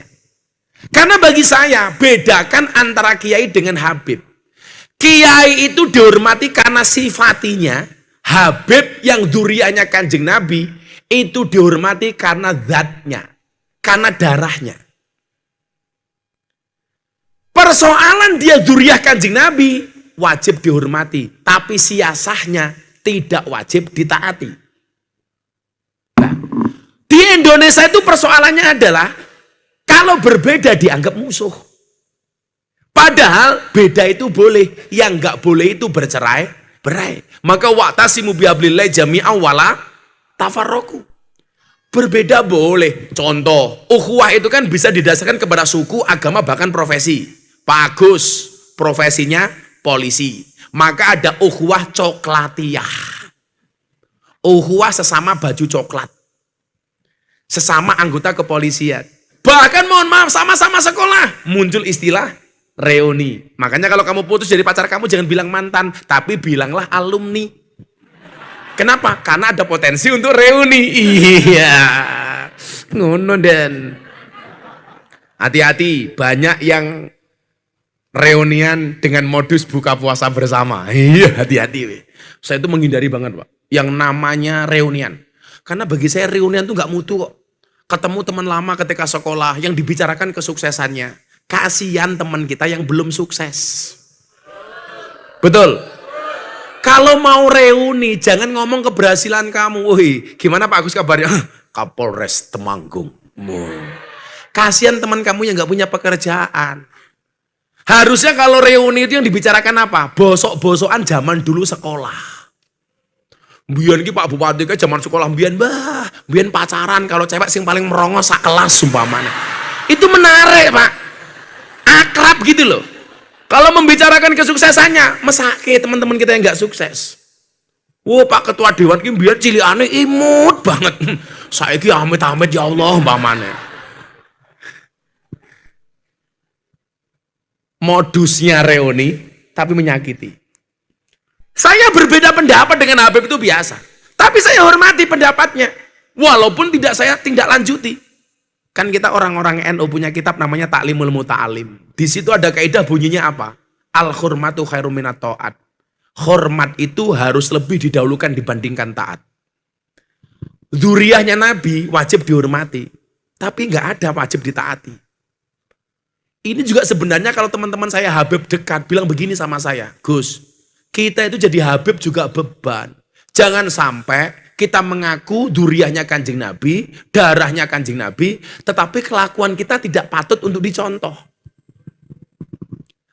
Karena bagi saya, bedakan antara kiai dengan Habib. Kiai itu dihormati karena sifatinya, Habib yang duriannya Kanjeng Nabi, itu dihormati karena zatnya, karena darahnya. Persoalan dia duriah Kanjeng Nabi, wajib dihormati, tapi siasahnya tidak wajib ditaati. Nah, di Indonesia itu persoalannya adalah kalau berbeda dianggap musuh. Padahal beda itu boleh, yang nggak boleh itu bercerai-berai. Maka wa'tasimu bihablillahi jami'an wala tafarraqu. Berbeda boleh. Contoh, ukhuwah itu kan bisa didasarkan kepada suku, agama, bahkan profesi. Pak Agus profesinya polisi, maka ada ukhuwah coklatiyah. Ukhuwah sesama baju coklat, sesama anggota kepolisian. Bahkan mohon maaf, sama-sama sekolah, muncul istilah reuni. Makanya kalau kamu putus dari pacar kamu jangan bilang mantan, tapi bilanglah alumni. Kenapa? Karena ada potensi untuk reuni. Iya, ngono dan hati-hati, banyak yang reunian dengan modus buka puasa bersama. Iya, hati-hati. Saya itu menghindari banget Pak yang namanya reunian. Karena bagi saya reunian itu nggak mutu kok. Ketemu teman lama ketika sekolah yang dibicarakan kesuksesannya. Kasihan teman kita yang belum sukses. Betul. Kalau mau reuni jangan ngomong keberhasilan kamu. Wih, gimana Pak Agus kabarnya? Kapolres Temanggung. Kasihan teman kamu yang nggak punya pekerjaan. Harusnya kalau reuni itu yang dibicarakan apa? Bosok-bosokan zaman dulu sekolah. Mbiyen ki Pak Bupati ke zaman sekolah mbiyen mbiyen pacaran kalau cewek sing paling merongos sak kelas sumpamane. Itu menarik, Pak. Akrab gitu loh. Kalau membicarakan kesuksesannya, mesake teman-teman kita yang nggak sukses. Wah, Pak Ketua Dewan ki biar cilikane imut banget. Saiki amit-amit ya Allah umpamane. Modusnya reuni tapi menyakiti. Saya berbeda pendapat dengan Habib itu biasa. Tapi saya hormati pendapatnya. Walaupun tidak saya tindak lanjuti. Kan kita orang-orang NU punya kitab namanya Ta'limul Muta'alim. Di situ ada kaidah bunyinya apa? Al-hurmatu khairum minat ta'at. Hormat itu harus lebih didahulukan dibandingkan taat. Dzurriyyahnya Nabi wajib dihormati, tapi nggak ada wajib ditaati. Ini juga sebenarnya kalau teman-teman saya Habib dekat bilang begini sama saya, Gus, kita itu jadi Habib juga beban. Jangan sampai kita mengaku dzurriyyahnya Kanjeng Nabi, darahnya Kanjeng Nabi, tetapi kelakuan kita tidak patut untuk dicontoh.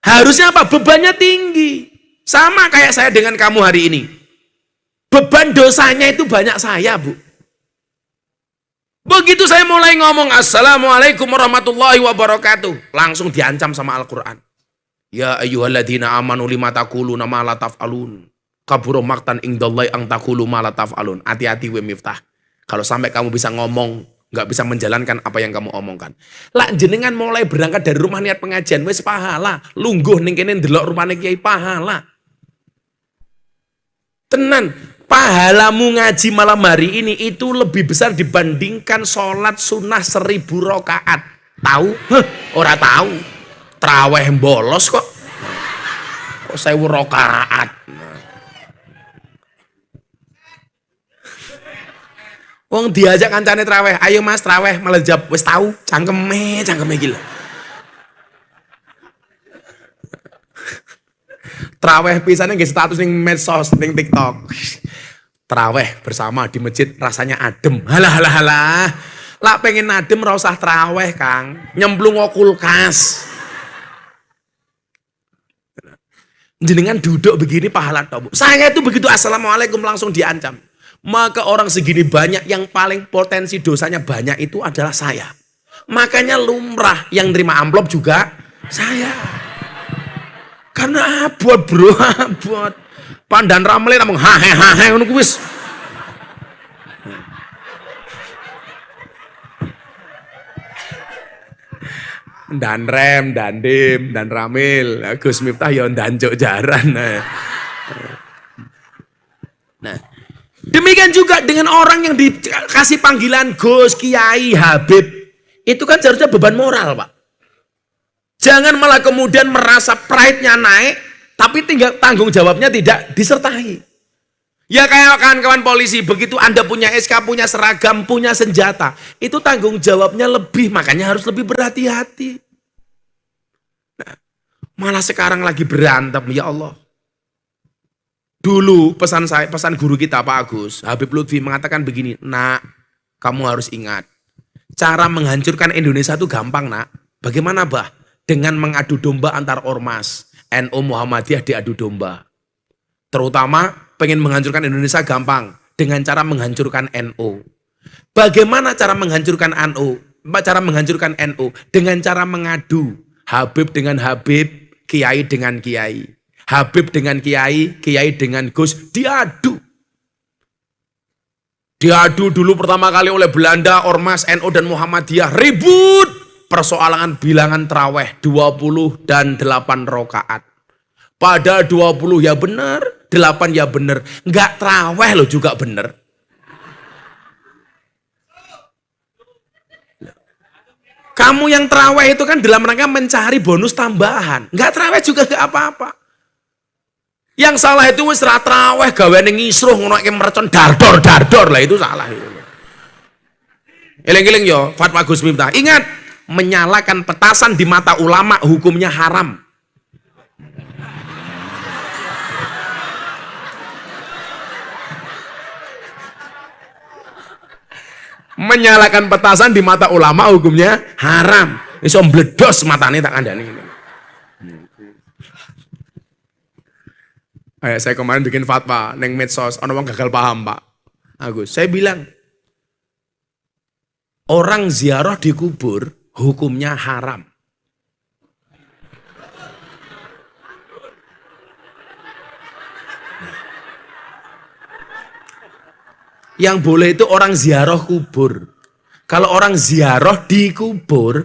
Harusnya apa? Bebannya tinggi. Sama kayak saya dengan kamu hari ini. Beban dosanya itu banyak saya, Bu. Begitu saya mulai ngomong Assalamualaikum warahmatullahi wabarakatuh, langsung diancam sama Al-Quran. Ya ayyuhalladzina amanu lima taquluna ma la taf'alun. Kabura maqtan indallahi ang taqulu ma la taf'alun. Hati-hati we Miftah. Kalau sampai kamu bisa ngomong, nggak bisa menjalankan apa yang kamu omongkan. Lah jenengan mulai berangkat dari rumah niat pengajian wis pahala. Lungguh ning kene ndelok rumahne kiai pahala. Tenan, pahalamu ngaji malam hari ini itu lebih besar dibandingkan sholat sunnah 1000 rakaat. Tahu? Ora tahu. Traweh bolos kok. Kok 1000 rakaat. Wong diajak kancane traweh, ayo Mas traweh, malah jawab wis tahu, cangkeme gila. Traweh pisannya nggih status ning medsos, ning TikTok. Traweh bersama di masjid rasanya adem. Halah. Lah pengen adem ora usah traweh, Kang. Nyemplung kulkas. Jenengan duduk begini pahala tok, Bu. Saya itu begitu assalamualaikum langsung diancam. Maka orang segini banyak yang paling potensi dosanya banyak itu adalah saya. Makanya lumrah yang terima amplop juga saya. Karena abot bro, abot. Pandan ramle namung hahe ngono kuwi wis. Dan rem, dan dim, dan ramil. Gus Miftah ya ndancuk jaran. Nah, demikian juga dengan orang yang dikasih panggilan Gus, Kiai, Habib. Itu kan seharusnya beban moral, Pak. Jangan malah kemudian merasa pride-nya naik, tapi tinggal tanggung jawabnya tidak disertai. Ya kayak kawan-kawan polisi, begitu Anda punya SK, punya seragam, punya senjata, itu tanggung jawabnya lebih, makanya harus lebih berhati-hati. Nah, malah sekarang lagi berantem, ya Allah. Dulu pesan guru kita Pak Agus, Habib Lutfi mengatakan begini, nak, kamu harus ingat, cara menghancurkan Indonesia itu gampang, nak. Bagaimana, Bah? Dengan mengadu domba antar ormas, NU Muhammadiyah diadu domba. Terutama pengen menghancurkan Indonesia gampang, dengan cara menghancurkan NU. Bagaimana cara menghancurkan NU? Cara menghancurkan NU dengan cara mengadu, Habib dengan Habib, Kiai dengan Kiai. Habib dengan Kiai, Kiai dengan Gus, diadu. Diadu dulu pertama kali oleh Belanda, Ormas, NU dan Muhammadiyah, ribut. Persoalan bilangan traweh 20 dan 8 rakaat. Pada 20 ya benar, 8 ya benar. Enggak traweh loh juga benar. Kamu yang traweh itu kan dalam rangka mencari bonus tambahan. Enggak traweh juga enggak apa-apa. Yang salah itu wis ra traweh gaweane ngisruh ngono iki mercon dardor lah itu salah itu. Eling-eling yo fatwa Gus Miftah. Ingat, menyalakan petasan di mata ulama hukumnya haram. Menyalakan petasan di mata ulama hukumnya haram. Iso mbledos matane tak kandhani. Saya kemarin bikin fatwa neng medsos, ana wong gagal paham, Pak Agus. Saya bilang orang ziarah di kubur hukumnya haram. Yang boleh itu orang ziarah kubur. Kalau orang ziarah di kubur,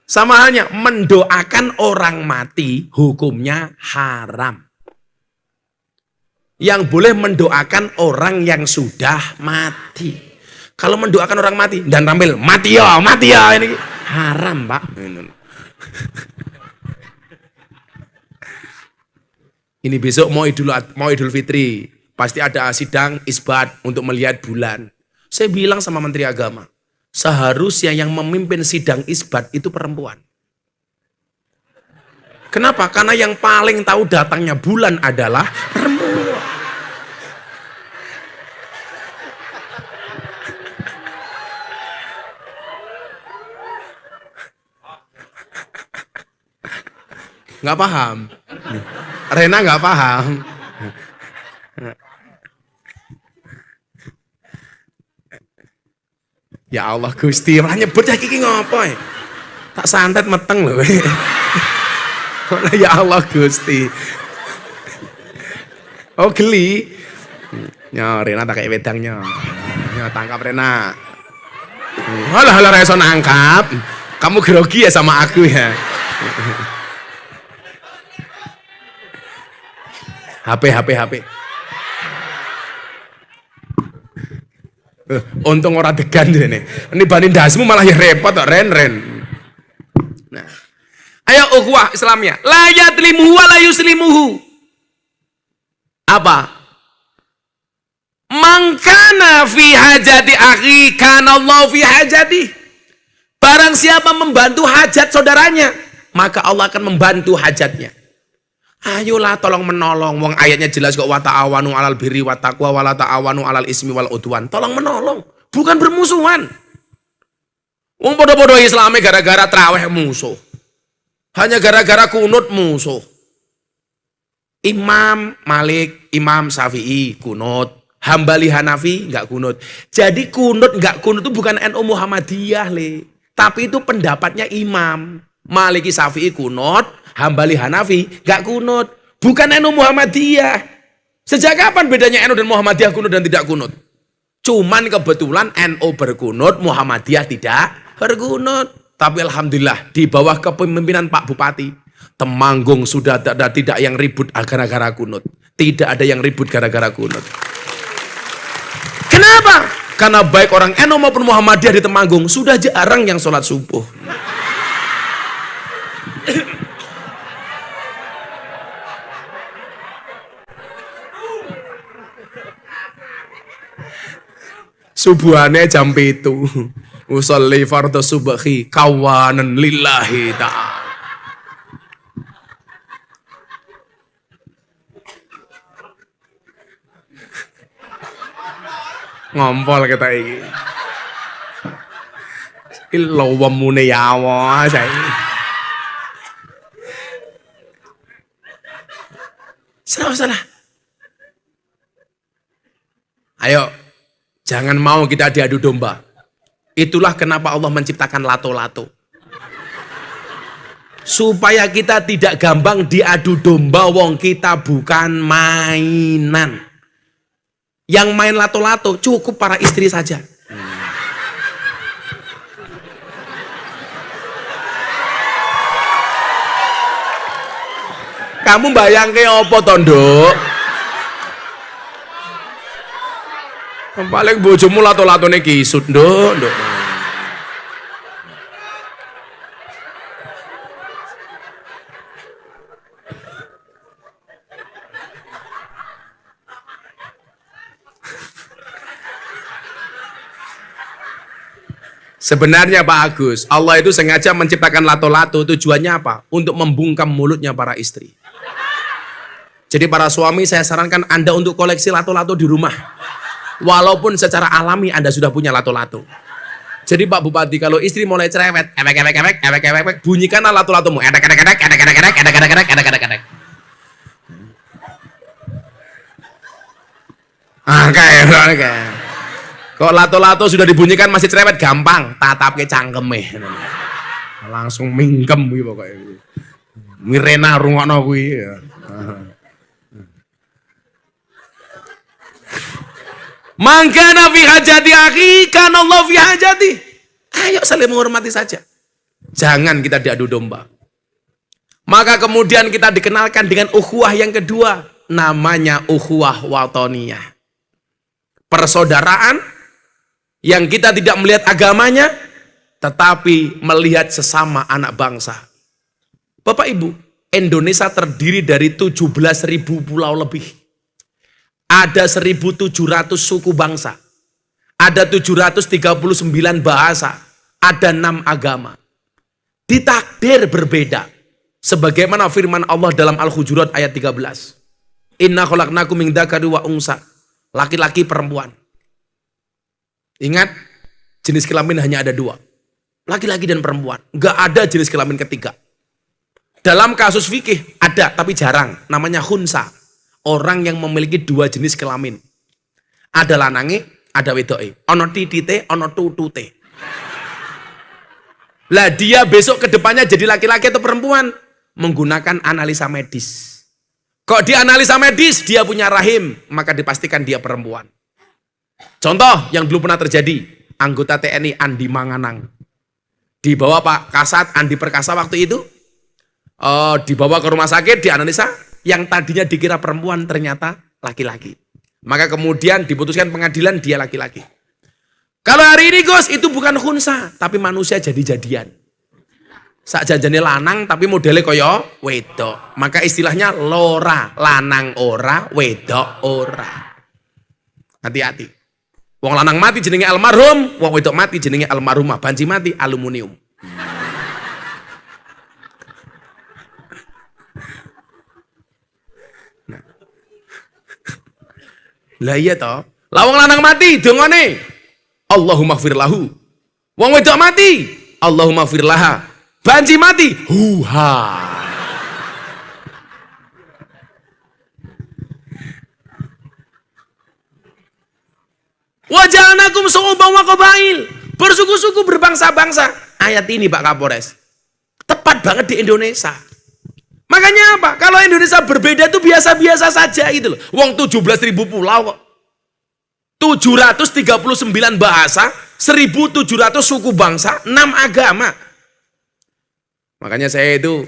sama halnya mendoakan orang mati hukumnya haram. Yang boleh mendoakan orang yang sudah mati. Kalau mendoakan orang mati dan tampil mati ya ini haram, Pak. Ini besok mau Idul Fitri, pasti ada sidang isbat untuk melihat bulan. Saya bilang sama Menteri Agama, seharusnya yang memimpin sidang isbat itu perempuan. Kenapa? Karena yang paling tahu datangnya bulan adalah perempuan. Nggak paham. Rena nggak paham. Ya Allah Gusti, malah nyebut ya kiki ngopo ya? Tak santet meteng loh. Ya Allah Gusti. Oh geli. Ya Rena tak kayak wedangnya. Ya tangkap Rena. Halah reso nangkap. Kamu grogi ya sama aku ya. HP. Untung orang degan ini. Ini banding dasmu malah ya repot kok Ren. Nah. Ayo ukhuwah Islamnya. La yadlimuhu wa la yuslimuhu. Apa? Mangkana fi hajati akhi kana Allah fi hajati. Barang siapa membantu hajat saudaranya, maka Allah akan membantu hajatnya. Ayolah tolong menolong. Wong ayatnya jelas kok wa ta'awanu 'alal birri wat taqwa wa la ta'awanu 'alal ismi wal udwan. Tolong menolong, bukan bermusuhan. Wong podo-podo Islame gara-gara traweh musuh. Hanya gara-gara kunut musuh. Imam Malik, Imam Syafi'i kunut, Hambali Hanafi enggak kunut. Jadi kunut enggak kunut itu bukan NU Muhammadiyah, tapi itu pendapatnya Imam. Maliki Syafi'i kunut, Hambali Hanafi gak kunut, bukan NU Muhammadiyah. Sejak kapan bedanya NU dan Muhammadiyah kunut dan tidak kunut? Cuman kebetulan NU berkunut, Muhammadiyah tidak berkunut. Tapi alhamdulillah di bawah kepemimpinan Pak Bupati, Temanggung sudah tidak yang ribut gara-gara kunut. Tidak ada yang ribut gara-gara kunut. Kenapa? Karena baik orang NU maupun Muhammadiyah di Temanggung sudah jarang yang sholat subuh. Subuhane jam 7. Usolli fardhu subhi kawanan lillahi ta'ala. Ngompol kita iki. Iki lowemune yawa saiki. Salah. Ayo, jangan mau kita diadu domba. Itulah kenapa Allah menciptakan lato-lato. Supaya kita tidak gampang diadu domba, wong kita bukan mainan. Yang main lato-lato cukup para istri saja. Kamu bayangke apa tondo? Paling bojomu lato-latone kisut, nduk. Sebenarnya Pak Agus, Allah itu sengaja menciptakan lato-lato, tujuannya apa? Untuk membungkam mulutnya para istri. Jadi para suami saya sarankan Anda untuk koleksi lato-lato di rumah. Walaupun secara alami Anda sudah punya lato-lato. Jadi Pak Bupati, kalau istri mulai cerewet, ewek, bunyikanlah lato-latomu. Edek. Kayak. Kok lato-lato sudah dibunyikan masih cerewet, gampang tatap ke cangkeme. Langsung mingkem kuwi pokoke. Mirena rungokno kuwi. Mangkana fi hajati akhi, kana Allah fi hajati. Ayo saling menghormati saja. Jangan kita diadu domba. Maka kemudian kita dikenalkan dengan ukhuwah yang kedua. Namanya ukhuwah watoniyah. Persaudaraan yang kita tidak melihat agamanya, tetapi melihat sesama anak bangsa. Bapak Ibu, Indonesia terdiri dari 17.000 pulau lebih. Ada 1.700 suku bangsa. Ada 739 bahasa. Ada 6 agama. Ditakdir berbeda. Sebagaimana firman Allah dalam Al-Hujurat ayat 13. Inna khalaqnakum min dzakari wa unsa. Laki-laki perempuan. Ingat, jenis kelamin hanya ada 2. Laki-laki dan perempuan. Enggak ada jenis kelamin ketiga. Dalam kasus fikih ada, tapi jarang. Namanya khunsa. Orang yang memiliki 2 jenis kelamin. Ada lanange, ada wedoke. Ono titite, ono tutute. Lah dia besok ke depannya jadi laki-laki atau perempuan? Menggunakan analisa medis. Kok di analisa medis dia punya rahim, maka dipastikan dia perempuan. Contoh yang dulu pernah terjadi, anggota TNI Andi Manganang. Dibawa Pak Kasat Andi Perkasa waktu itu, dibawa ke rumah sakit, dianalisa, yang tadinya dikira perempuan ternyata laki-laki. Maka kemudian diputuskan pengadilan dia laki-laki. Kalau hari ini Gus, itu bukan khunsa, tapi manusia jadi-jadian. Sak janjane lanang tapi modelnya kaya wedok. Maka istilahnya lora, lanang ora, wedok ora. Hati-hati. Wong lanang mati jenenge almarhum, wong wedok mati jenenge almarhumah. Banci mati aluminium. Nah. Lah iya toh. Lah wong lanang mati dongane Allahumma gfir lahu. Wong wedok mati Allahumma gfir laha. Banci mati, huha. Waja'alnakum syu'uban wa qabail. Bersuku-suku berbangsa-bangsa. Ayat ini Pak Kapolres. Tepat banget di Indonesia. Makanya apa? Kalau Indonesia berbeda itu biasa-biasa saja gitu loh. Wong 17.000 pulau kok. 739 bahasa, 1.700 suku bangsa, 6 agama. Makanya saya itu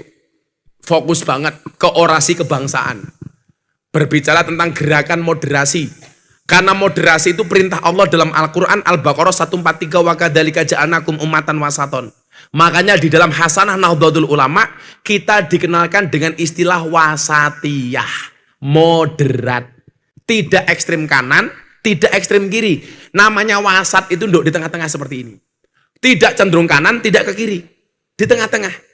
fokus banget ke orasi kebangsaan. Berbicara tentang gerakan moderasi. Karena moderasi itu perintah Allah dalam Al-Quran Al-Baqarah 143 wa kadzalika ja'alnakum ummatan wasaton. Makanya di dalam Hasanah Nahdlatul Ulama kita dikenalkan dengan istilah wasatiyah, moderat. Tidak ekstrem kanan, tidak ekstrem kiri. Namanya wasat itu nduk di tengah-tengah seperti ini. Tidak cenderung kanan, tidak ke kiri. Di tengah-tengah.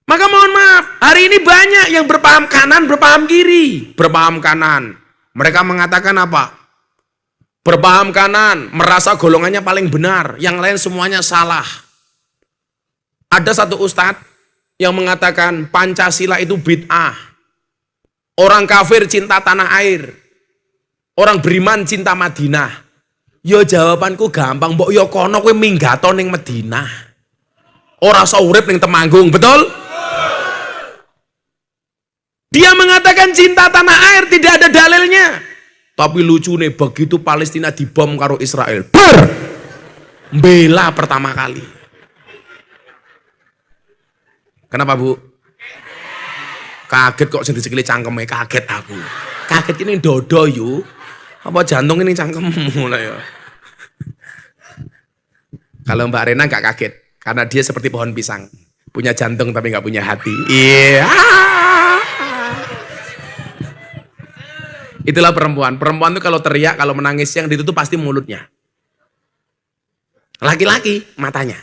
Maka mohon maaf, hari ini banyak yang berpaham kanan, berpaham kiri. Berpaham kanan. Mereka mengatakan apa? Berpaham kanan, merasa golongannya paling benar, yang lain semuanya salah. Ada satu ustadz yang mengatakan Pancasila itu bid'ah. Orang kafir cinta tanah air. Orang beriman cinta Madinah. Yo jawabanku gampang, mbok yo kono kowe minggato ning Madinah. Ora usah urip ning Temanggung, betul? Dia mengatakan cinta tanah air tidak ada dalilnya. Tapi lucu nih, begitu Palestina dibom karo Israel, bela pertama kali. Kenapa Bu? Kaget kok sendiri sekali cangkemnya, kaget aku. Kaget ini dodo yuk. Apa jantung ini cangkemmu lah ya. Kalau Mbak Rena gak kaget, karena dia seperti pohon pisang. Punya jantung tapi gak punya hati. Iya. Itulah perempuan. Perempuan itu kalau teriak, kalau menangis yang ditutup pasti mulutnya. Laki-laki matanya.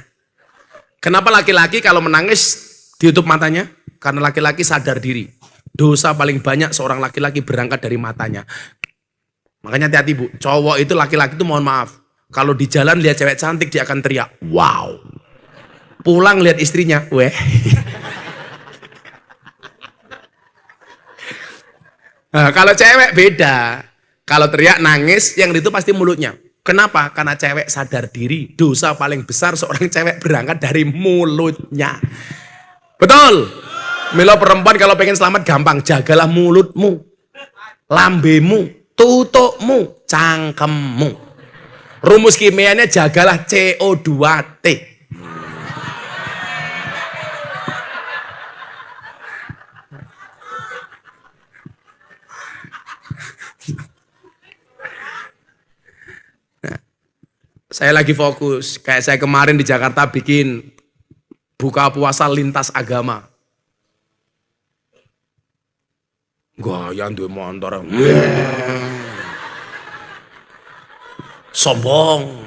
Kenapa laki-laki kalau menangis ditutup matanya? Karena laki-laki sadar diri. Dosa paling banyak seorang laki-laki berangkat dari matanya. Makanya hati-hati Bu. Cowok itu laki-laki itu mohon maaf. Kalau di jalan lihat cewek cantik dia akan teriak, wow. Pulang lihat istrinya, weh. Nah, kalau cewek beda. Kalau teriak nangis yang itu pasti mulutnya. Kenapa? Karena cewek sadar diri. Dosa paling besar seorang cewek berangkat dari mulutnya. Betul? Milo perempuan kalau pengen selamat gampang. Jagalah mulutmu, lambemu, tutukmu, cangkemmu. Rumus kimianya jagalah CO2T. Saya lagi fokus, kayak saya kemarin di Jakarta bikin buka puasa lintas agama. Gaya duwe motor. Sombong.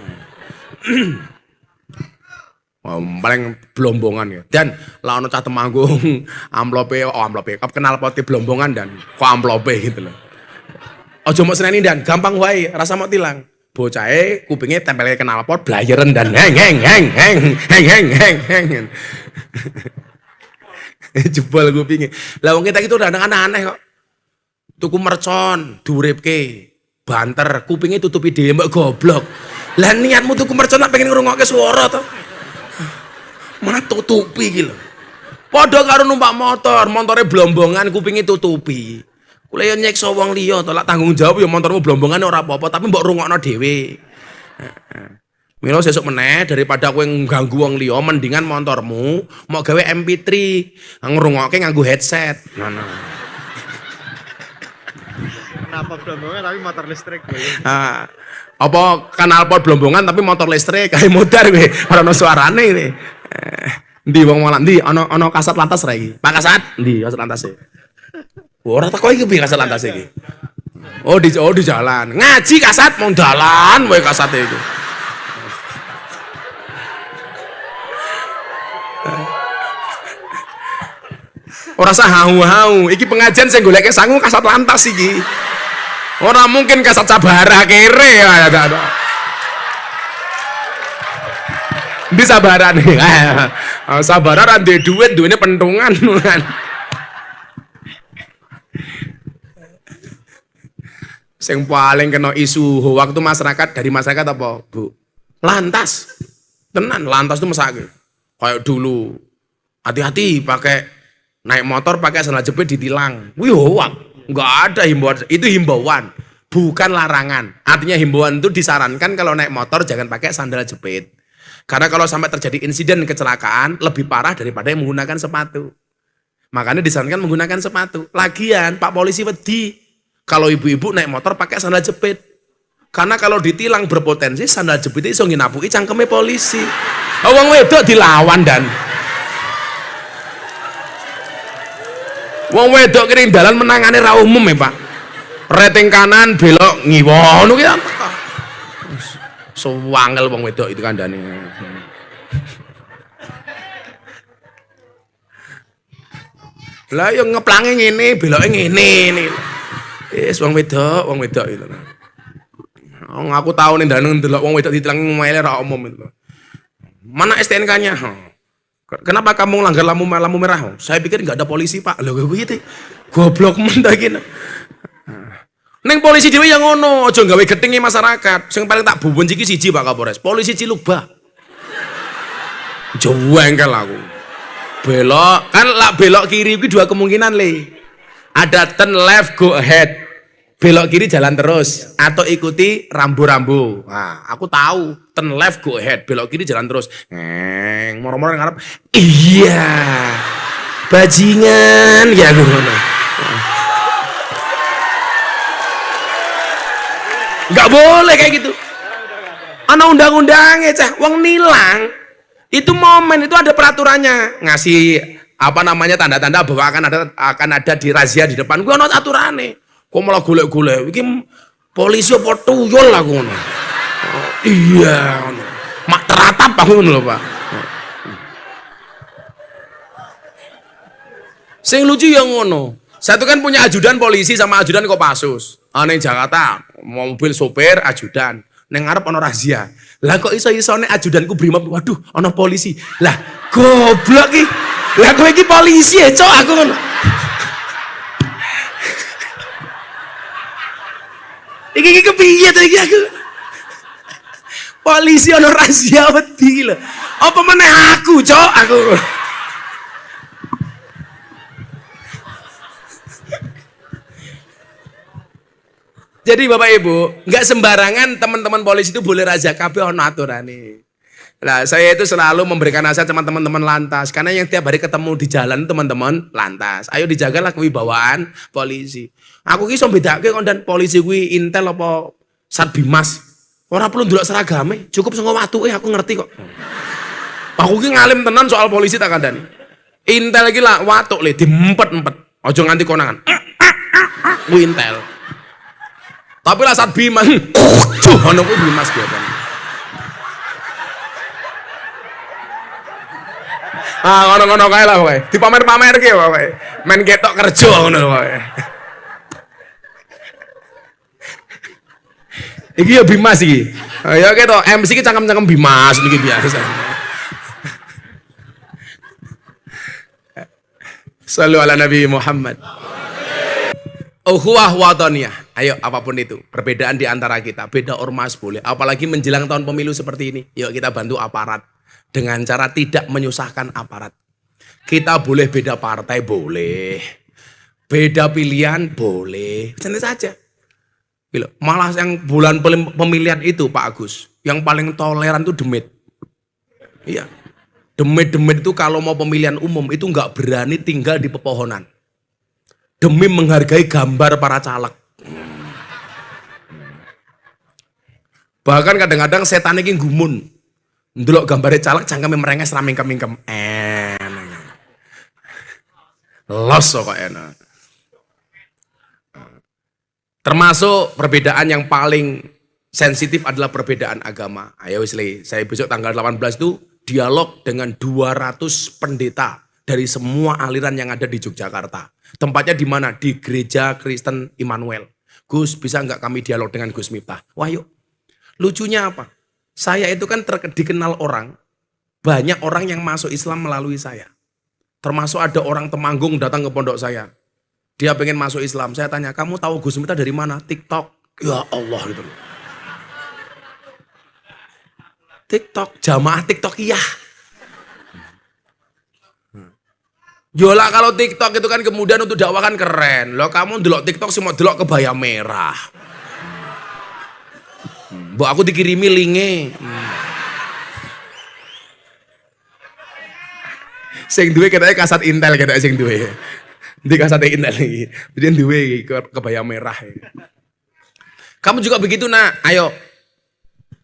Paling blombongan ya. Dan lah ono cah temanggung amplope kenal poti blombongan dan kok amplope gitu loh. Ojo mau seneni dan gampang wae, rasa mau tilang. Bocahe kupingnya tempelnya knalpot blayeren dan heng. Jebol kupingnya. Lah wong kita itu udah aneh-aneh kok. Tuku mercon, duripke, banter, kupingnya tutupi dhewe mbok goblok. Lah niatmu tuku mercon nak pengen ngrungokke swara to. Mana tutupi iki lho. Padha karo numpak motor, montore blombongan kupingnya tutupi. Kula yo nyekso wong liya to, lak tanggung jawab ya motormu blombongan ora apa-apa, tapi mbok rungokno dhewe. Mila sesuk meneh daripada kowe ngganggu wong liya, mendingan motormu mau gawe MP3, ngrungokke nganggo headset. Ngono. Kenapa blombongan tapi motor listrik? Apa knalpot blombongan tapi motor listrik kae modar kowe, ora ono suarane kowe. Ndi wong malah ndi ana kasat lantas ra iki? Pak Kasat, ndi kasat lantas e? Ora teko iki piye kasat lantas iki. Oh di jalan. Ngaji kasat mau dalan wae kasate iki. Ora sah hau-hau. Iki pengajian sing goleke sangu kasat lantas iki. Ora mungkin kasat sabara kere ya. Di sabaran nih. Sabara ra duwe duit, duwene pentungan. Yang paling kena isu hoax itu dari masyarakat apa, Bu? Lantas. Tenan, lantas itu mesake. Kayak dulu. Hati-hati pakai naik motor pakai sandal jepit ditilang. Wih, hoax. Enggak ada himbauan. Itu himbauan, bukan larangan. Artinya himbauan itu disarankan kalau naik motor jangan pakai sandal jepit. Karena kalau sampai terjadi insiden kecelakaan lebih parah daripada yang menggunakan sepatu. Makanya disarankan menggunakan sepatu. Lagian Pak Polisi wedi kalau ibu-ibu naik motor pakai sandal jepit. Karena kalau ditilang berpotensi sandal jepit itu iso nginapuki cangkeme polisi. Wong wedok dilawan dan wong wedok kene dalan menangane ra umum ya, Pak. Rating kanan belok ngiwa ngono ki. Sewangel wong wedok itu kandhane. Lah yo ngeplange ngene, beloke ngene. Wis wong wedok itu. Aku tahu nih daneng ndelok wong wedok ditilang mele ra umum itu. Mana STNK-nya? Kenapa kamu langgar lampu merah? Saya pikir nggak ada polisi, Pak. Lho kowe iki goblok men ta iki. Neng polisi dhewe yang ngono, aja gawe getinge masyarakat. Sing paling tak buwun iki siji Pak Kapolres, polisi Cilugba. Jengkel aku. Belok, kan lak belok kiri iki dua kemungkinan le. Ada turn left go ahead. Belok kiri jalan terus atau ikuti rambu-rambu. Nah, aku tahu turn left go ahead, belok kiri jalan terus. Moro-moro ngarep. Iya. Bajingan ya ngono. Enggak boleh kayak gitu. Ana undang-undangnya, Cah. Wong nilang itu momen itu ada peraturannya. Ngasih apa namanya tanda-tanda bahwa akan ada di razia di depan. Gua ana aturane. Kok malah golek-golek. Iki polisi apa tuyul aku ngono. Iya. Mak teratap aku ngono lho, Pak. Sing lucu yang ngono. Saya tuh kan punya ajudan polisi sama ajudan Kopassus. Neng Jakarta mobil sopir ajudan. Neng ngarep ana razia. Lah kok iso-isone ajudanku brimob. Waduh, ana polisi. Lah goblok iki. Lah kowe iki polisi ya, Cok, aku ngono. Iki kepiye to iki aku? Polisi ana razia wedi lho. Apa meneh aku, Cok, aku. Jadi Bapak Ibu, nggak sembarangan teman-teman polisi itu boleh raja kabeh ono aturane. Nah, saya itu selalu memberikan nasihat sama teman-teman lantas, karena yang tiap hari ketemu di jalan teman-teman lantas. Ayo dijagalah kewibawaan polisi. Aku ki iso bedake kondan polisi kuwi intel apa Satbimas. Ora perlu ndelok seragame, cukup sing watuke aku ngerti kok. Aku ki ngalim tenan soal polisi tak kandhani. Intel iki lah watuk le diempet-empet. Aja nganti konangan. Kuwi intel. Tapi lah Satbimas. Ono kuwi Bimas biasane. Ngono-ngono kae lah kowe. Dipamer-pamer ki kowe. Men ketok kerja ngono kowe. Iki ya Bimas iki. Ya ketok MC ki cangkem-cangkem Bimas niki biasa. Sallu ala Nabi Muhammad. Ukhuwah wataniyah. Ayo apapun itu, perbedaan di antara kita, beda ormas boleh. Apalagi menjelang tahun pemilu seperti ini. Yuk kita bantu aparat. Dengan cara tidak menyusahkan aparat. Kita boleh beda partai, boleh. Beda pilihan, boleh. Santai saja. Malah yang bulan pemilihan itu Pak Agus, yang paling toleran itu Demit. Iya. Demit itu kalau mau pemilihan umum itu nggak berani tinggal di pepohonan. Demi menghargai gambar para caleg. Bahkan kadang-kadang setan ini gumun. Ndelok gambare caleg cangkeme merenges ra mingkem-mingkem. Los kok enak. Termasuk perbedaan yang paling sensitif adalah perbedaan agama. Ayo wis le, saya besok tanggal 18 itu dialog dengan 200 pendeta dari semua aliran yang ada di Yogyakarta. Tempatnya di mana? Di Gereja Kristen Immanuel. Gus, bisa nggak kami dialog dengan Gus Miftah? Wah yuk. Lucunya apa? Saya itu kan dikenal orang, banyak orang yang masuk Islam melalui saya. Termasuk ada orang Temanggung datang ke pondok saya. Dia pengen masuk Islam. Saya tanya, kamu tahu Gus Miftah dari mana? TikTok. Ya Allah gitu loh. TikTok, jamaah TikTok iya. Yolah kalau TikTok itu kan kemudian untuk dakwah kan keren. Loh kamu delok TikTok sih mau delok kebaya merah. Mbok aku dikirimi linge. Sing duwe ketake kasat intel ketake sing duwe. Ndi kasate intel iki. Jadi duwe kebaya merah. Kamu juga begitu nak. Ayo.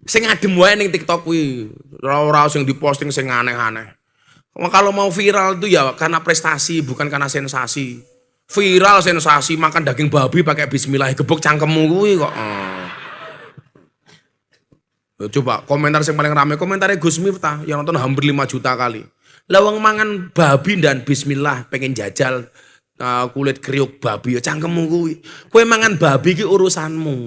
Sing adem wae ning TikTok kuwi. Ora sing diposting sing aneh-aneh. Kalau mau viral itu ya karena prestasi, bukan karena sensasi. Viral sensasi makan daging babi pakai bismillah gebuk cangkemmu kuwi kok. Coba komentar yang paling ramai komentarnya Gus Miftah yang nonton hampir 5 juta kali. Lawang mangan babi dan bismillah pengen jajal kulit kriuk babi ya cangkemmu kuwi. Kowe mangan babi ki urusanmu.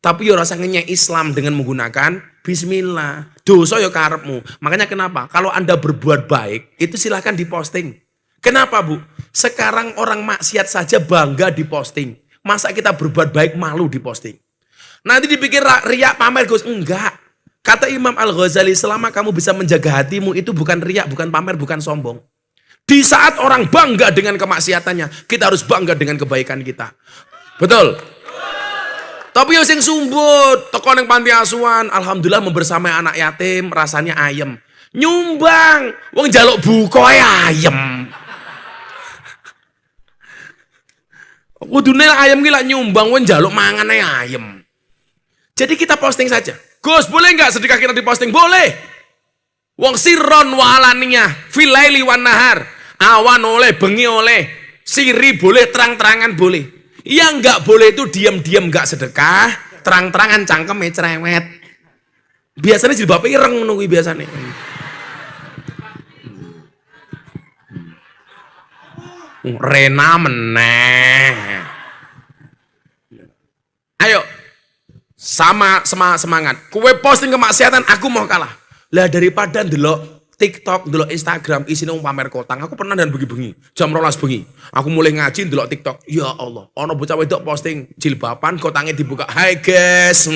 Tapi ya rasa ngenyek Islam dengan menggunakan bismillah. Dosa ya karepmu. Makanya kenapa? Kalau Anda berbuat baik itu silahkan diposting. Kenapa Bu? Sekarang orang maksiat saja bangga diposting. Masa kita berbuat baik malu diposting? Nanti dipikir riak pamer Gus. Enggak. Kata Imam Al-Ghazali, selama kamu bisa menjaga hatimu itu bukan riak, bukan pamer, bukan sombong. Di saat orang bangga dengan kemaksiatannya, kita harus bangga dengan kebaikan kita. Betul? Tapi yang sing sumbut, teko ning panti asuhan, alhamdulillah membersamai anak yatim, rasanya ayem. Nyumbang, wong njaluk buka ayem. Kudune ayem ki lak nyumbang, wong njaluk mangane ayem. Jadi kita posting saja. Gus, boleh nggak sedekah kita diposting? Boleh. Wong sirron wa alaniyah, fil laili wan nahar. Awan oleh, bengi oleh, siri boleh, terang-terangan boleh. Yang nggak boleh itu diam-diam nggak sedekah, terang-terangan cangkeme cerewet. Biasanya jilbabe ireng ngono kuwi biasane. Rena meneh. Ayo. Sama semangat. Kue posting kemaksiatan aku mau kalah. Lah daripada ndelok TikTok, ndelok Instagram isine pamer kotang. Aku pernah dan bengi-bengi, jam 12 bengi. Aku mulai ngaji ndelok TikTok. Ya Allah, ono bocah wedok posting jilbaban kotangnya dibuka. Hai guys,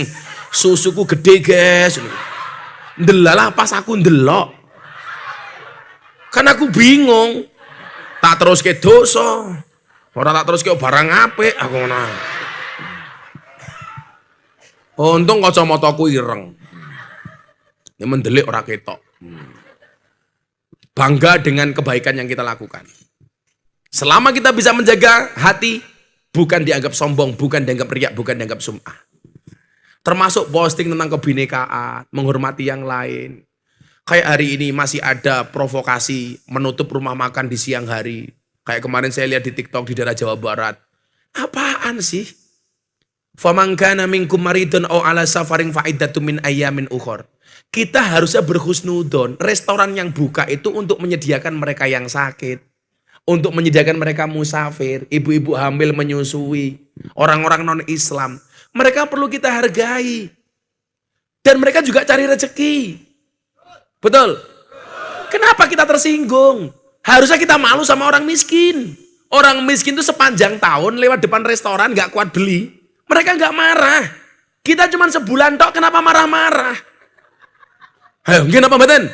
susuku gede guys. Ndelalah pas aku ndelok. Kan aku bingung. Tak terus ke dosa. Ora tak terus ke barang apik aku ngono. Untung kacamataku ireng. Ini mendelik ora ketok. Bangga dengan kebaikan yang kita lakukan. Selama kita bisa menjaga hati, bukan dianggap sombong, bukan dianggap riak, bukan dianggap sum'ah. Termasuk posting tentang kebinekaan, menghormati yang lain. Kayak hari ini masih ada provokasi menutup rumah makan di siang hari. Kayak kemarin saya lihat di TikTok di daerah Jawa Barat. Apaan sih? Faman kana minkum maridun aw ala safarin fa iddatun min ayyamin ukhra. Kita harusnya berhusnudon. Restoran yang buka itu untuk menyediakan mereka yang sakit, untuk menyediakan mereka musafir, ibu-ibu hamil menyusui, orang-orang non-Islam. Mereka perlu kita hargai. Dan mereka juga cari rezeki. Betul? Kenapa kita tersinggung? Harusnya kita malu sama orang miskin. Orang miskin itu sepanjang tahun lewat depan restoran gak kuat beli. Mereka gak marah. Kita cuma sebulan tok, kenapa marah-marah? Ayo, kenapa badan?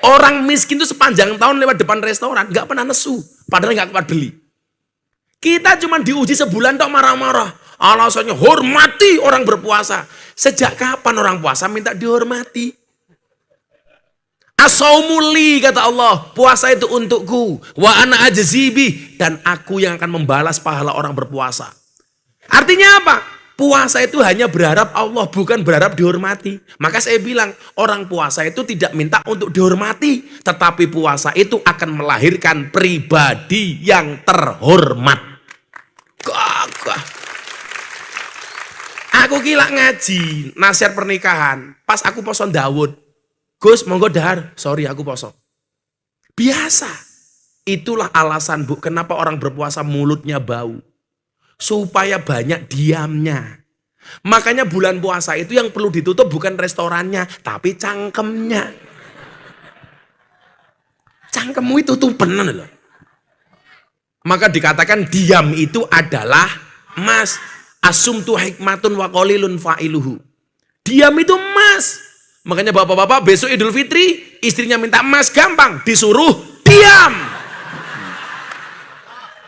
Orang miskin itu sepanjang tahun lewat depan restoran gak pernah nesu. Padahal gak kuat beli. Kita cuma diuji sebulan tok marah-marah. Alasannya hormati orang berpuasa. Sejak kapan orang puasa minta dihormati? As-saumuli kata Allah, puasa itu untukku. Wa ana ajzibi, dan aku yang akan membalas pahala orang berpuasa. Artinya apa? Puasa itu hanya berharap Allah, bukan berharap dihormati. Maka saya bilang, orang puasa itu tidak minta untuk dihormati, tetapi puasa itu akan melahirkan pribadi yang terhormat. Gagah. Aku gila ngaji, nasihat pernikahan. Pas aku poso Daud. Gus, monggo dahar. Sorry, aku poso. Biasa. Itulah alasan, Bu, kenapa orang berpuasa mulutnya bau. Supaya banyak diamnya. Makanya bulan puasa itu yang perlu ditutup bukan restorannya, tapi cangkemnya. Cangkemmu itu tutupan loh. Maka dikatakan diam itu adalah emas. Asumtu hikmatun wa qalilun fa'iluhu. Diam itu emas. Makanya bapak-bapak besok Idul Fitri istrinya minta emas gampang, disuruh diam.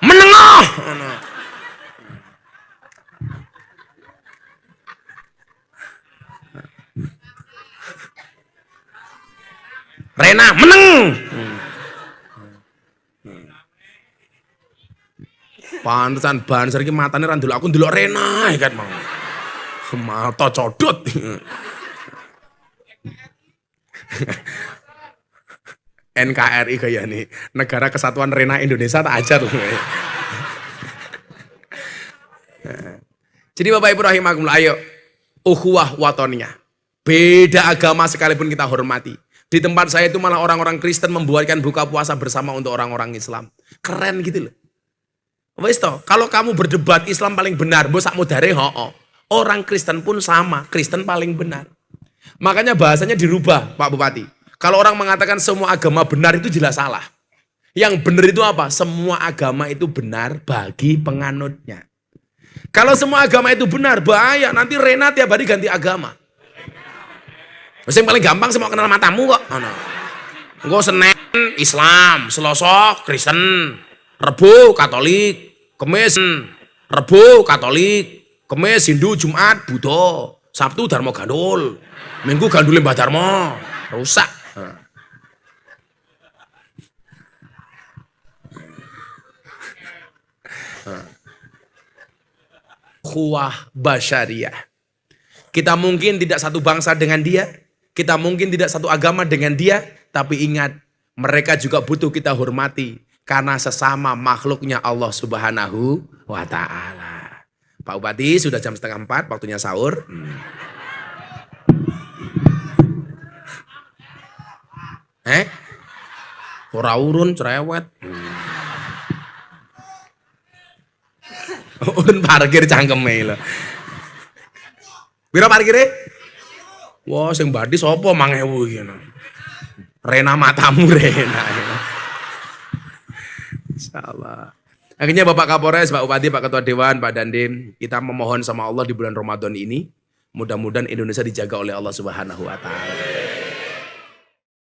Menengah. Rena meneng. Pantesan banser iki matane ra ndelok aku ndelok Rena kan mau. Mata codot. NKRI kayak nih, Negara Kesatuan Rena Indonesia tak ajar loh. Jadi Bapak Ibu rahimakumullah, ayo ukhuwah watoniyah. Beda agama sekalipun kita hormati. Di tempat saya itu malah orang-orang Kristen membuatkan buka puasa bersama untuk orang-orang Islam. Keren gitu loh. Wes toh, kalau kamu berdebat Islam paling benar, mbok sak mudare hoo. Orang Kristen pun sama, Kristen paling benar. Makanya bahasanya dirubah, Pak Bupati. Kalau orang mengatakan semua agama benar itu jelas salah. Yang benar itu apa? Semua agama itu benar bagi penganutnya. Kalau semua agama itu benar, bahaya. Nanti Rena tiap hari ganti agama. Yang paling gampang sih mau kenal matamu kok. Engko Senin Islam, Selasa Kristen, Rebo Katolik, Kamis Rebo Katolik, Kamis Hindu, Jumat Buddha, Sabtu Dharma Gandul, Minggu Gandul Mbah Dharma. Rusak. Ukhuwah basyariah. Kita mungkin tidak satu bangsa dengan dia, kita mungkin tidak satu agama dengan dia, tapi ingat, mereka juga butuh kita hormati karena sesama makhluknya Allah Subhanahu wa Ta'ala. Pak Bupati, sudah jam 3:30, waktunya sahur. Ora urun cerewet. Urun parkir cangkeme lho. Piro parkire? Wah, sing badi sapa 5.000 iki. Rena matamu Rena. Insyaallah. Akhirnya Bapak Kapolres, Pak Bupati, Pak Ketua Dewan, Pak Dandim, kita memohon sama Allah di bulan Ramadan ini, mudah-mudahan Indonesia dijaga oleh Allah Subhanahu wa Ta'ala.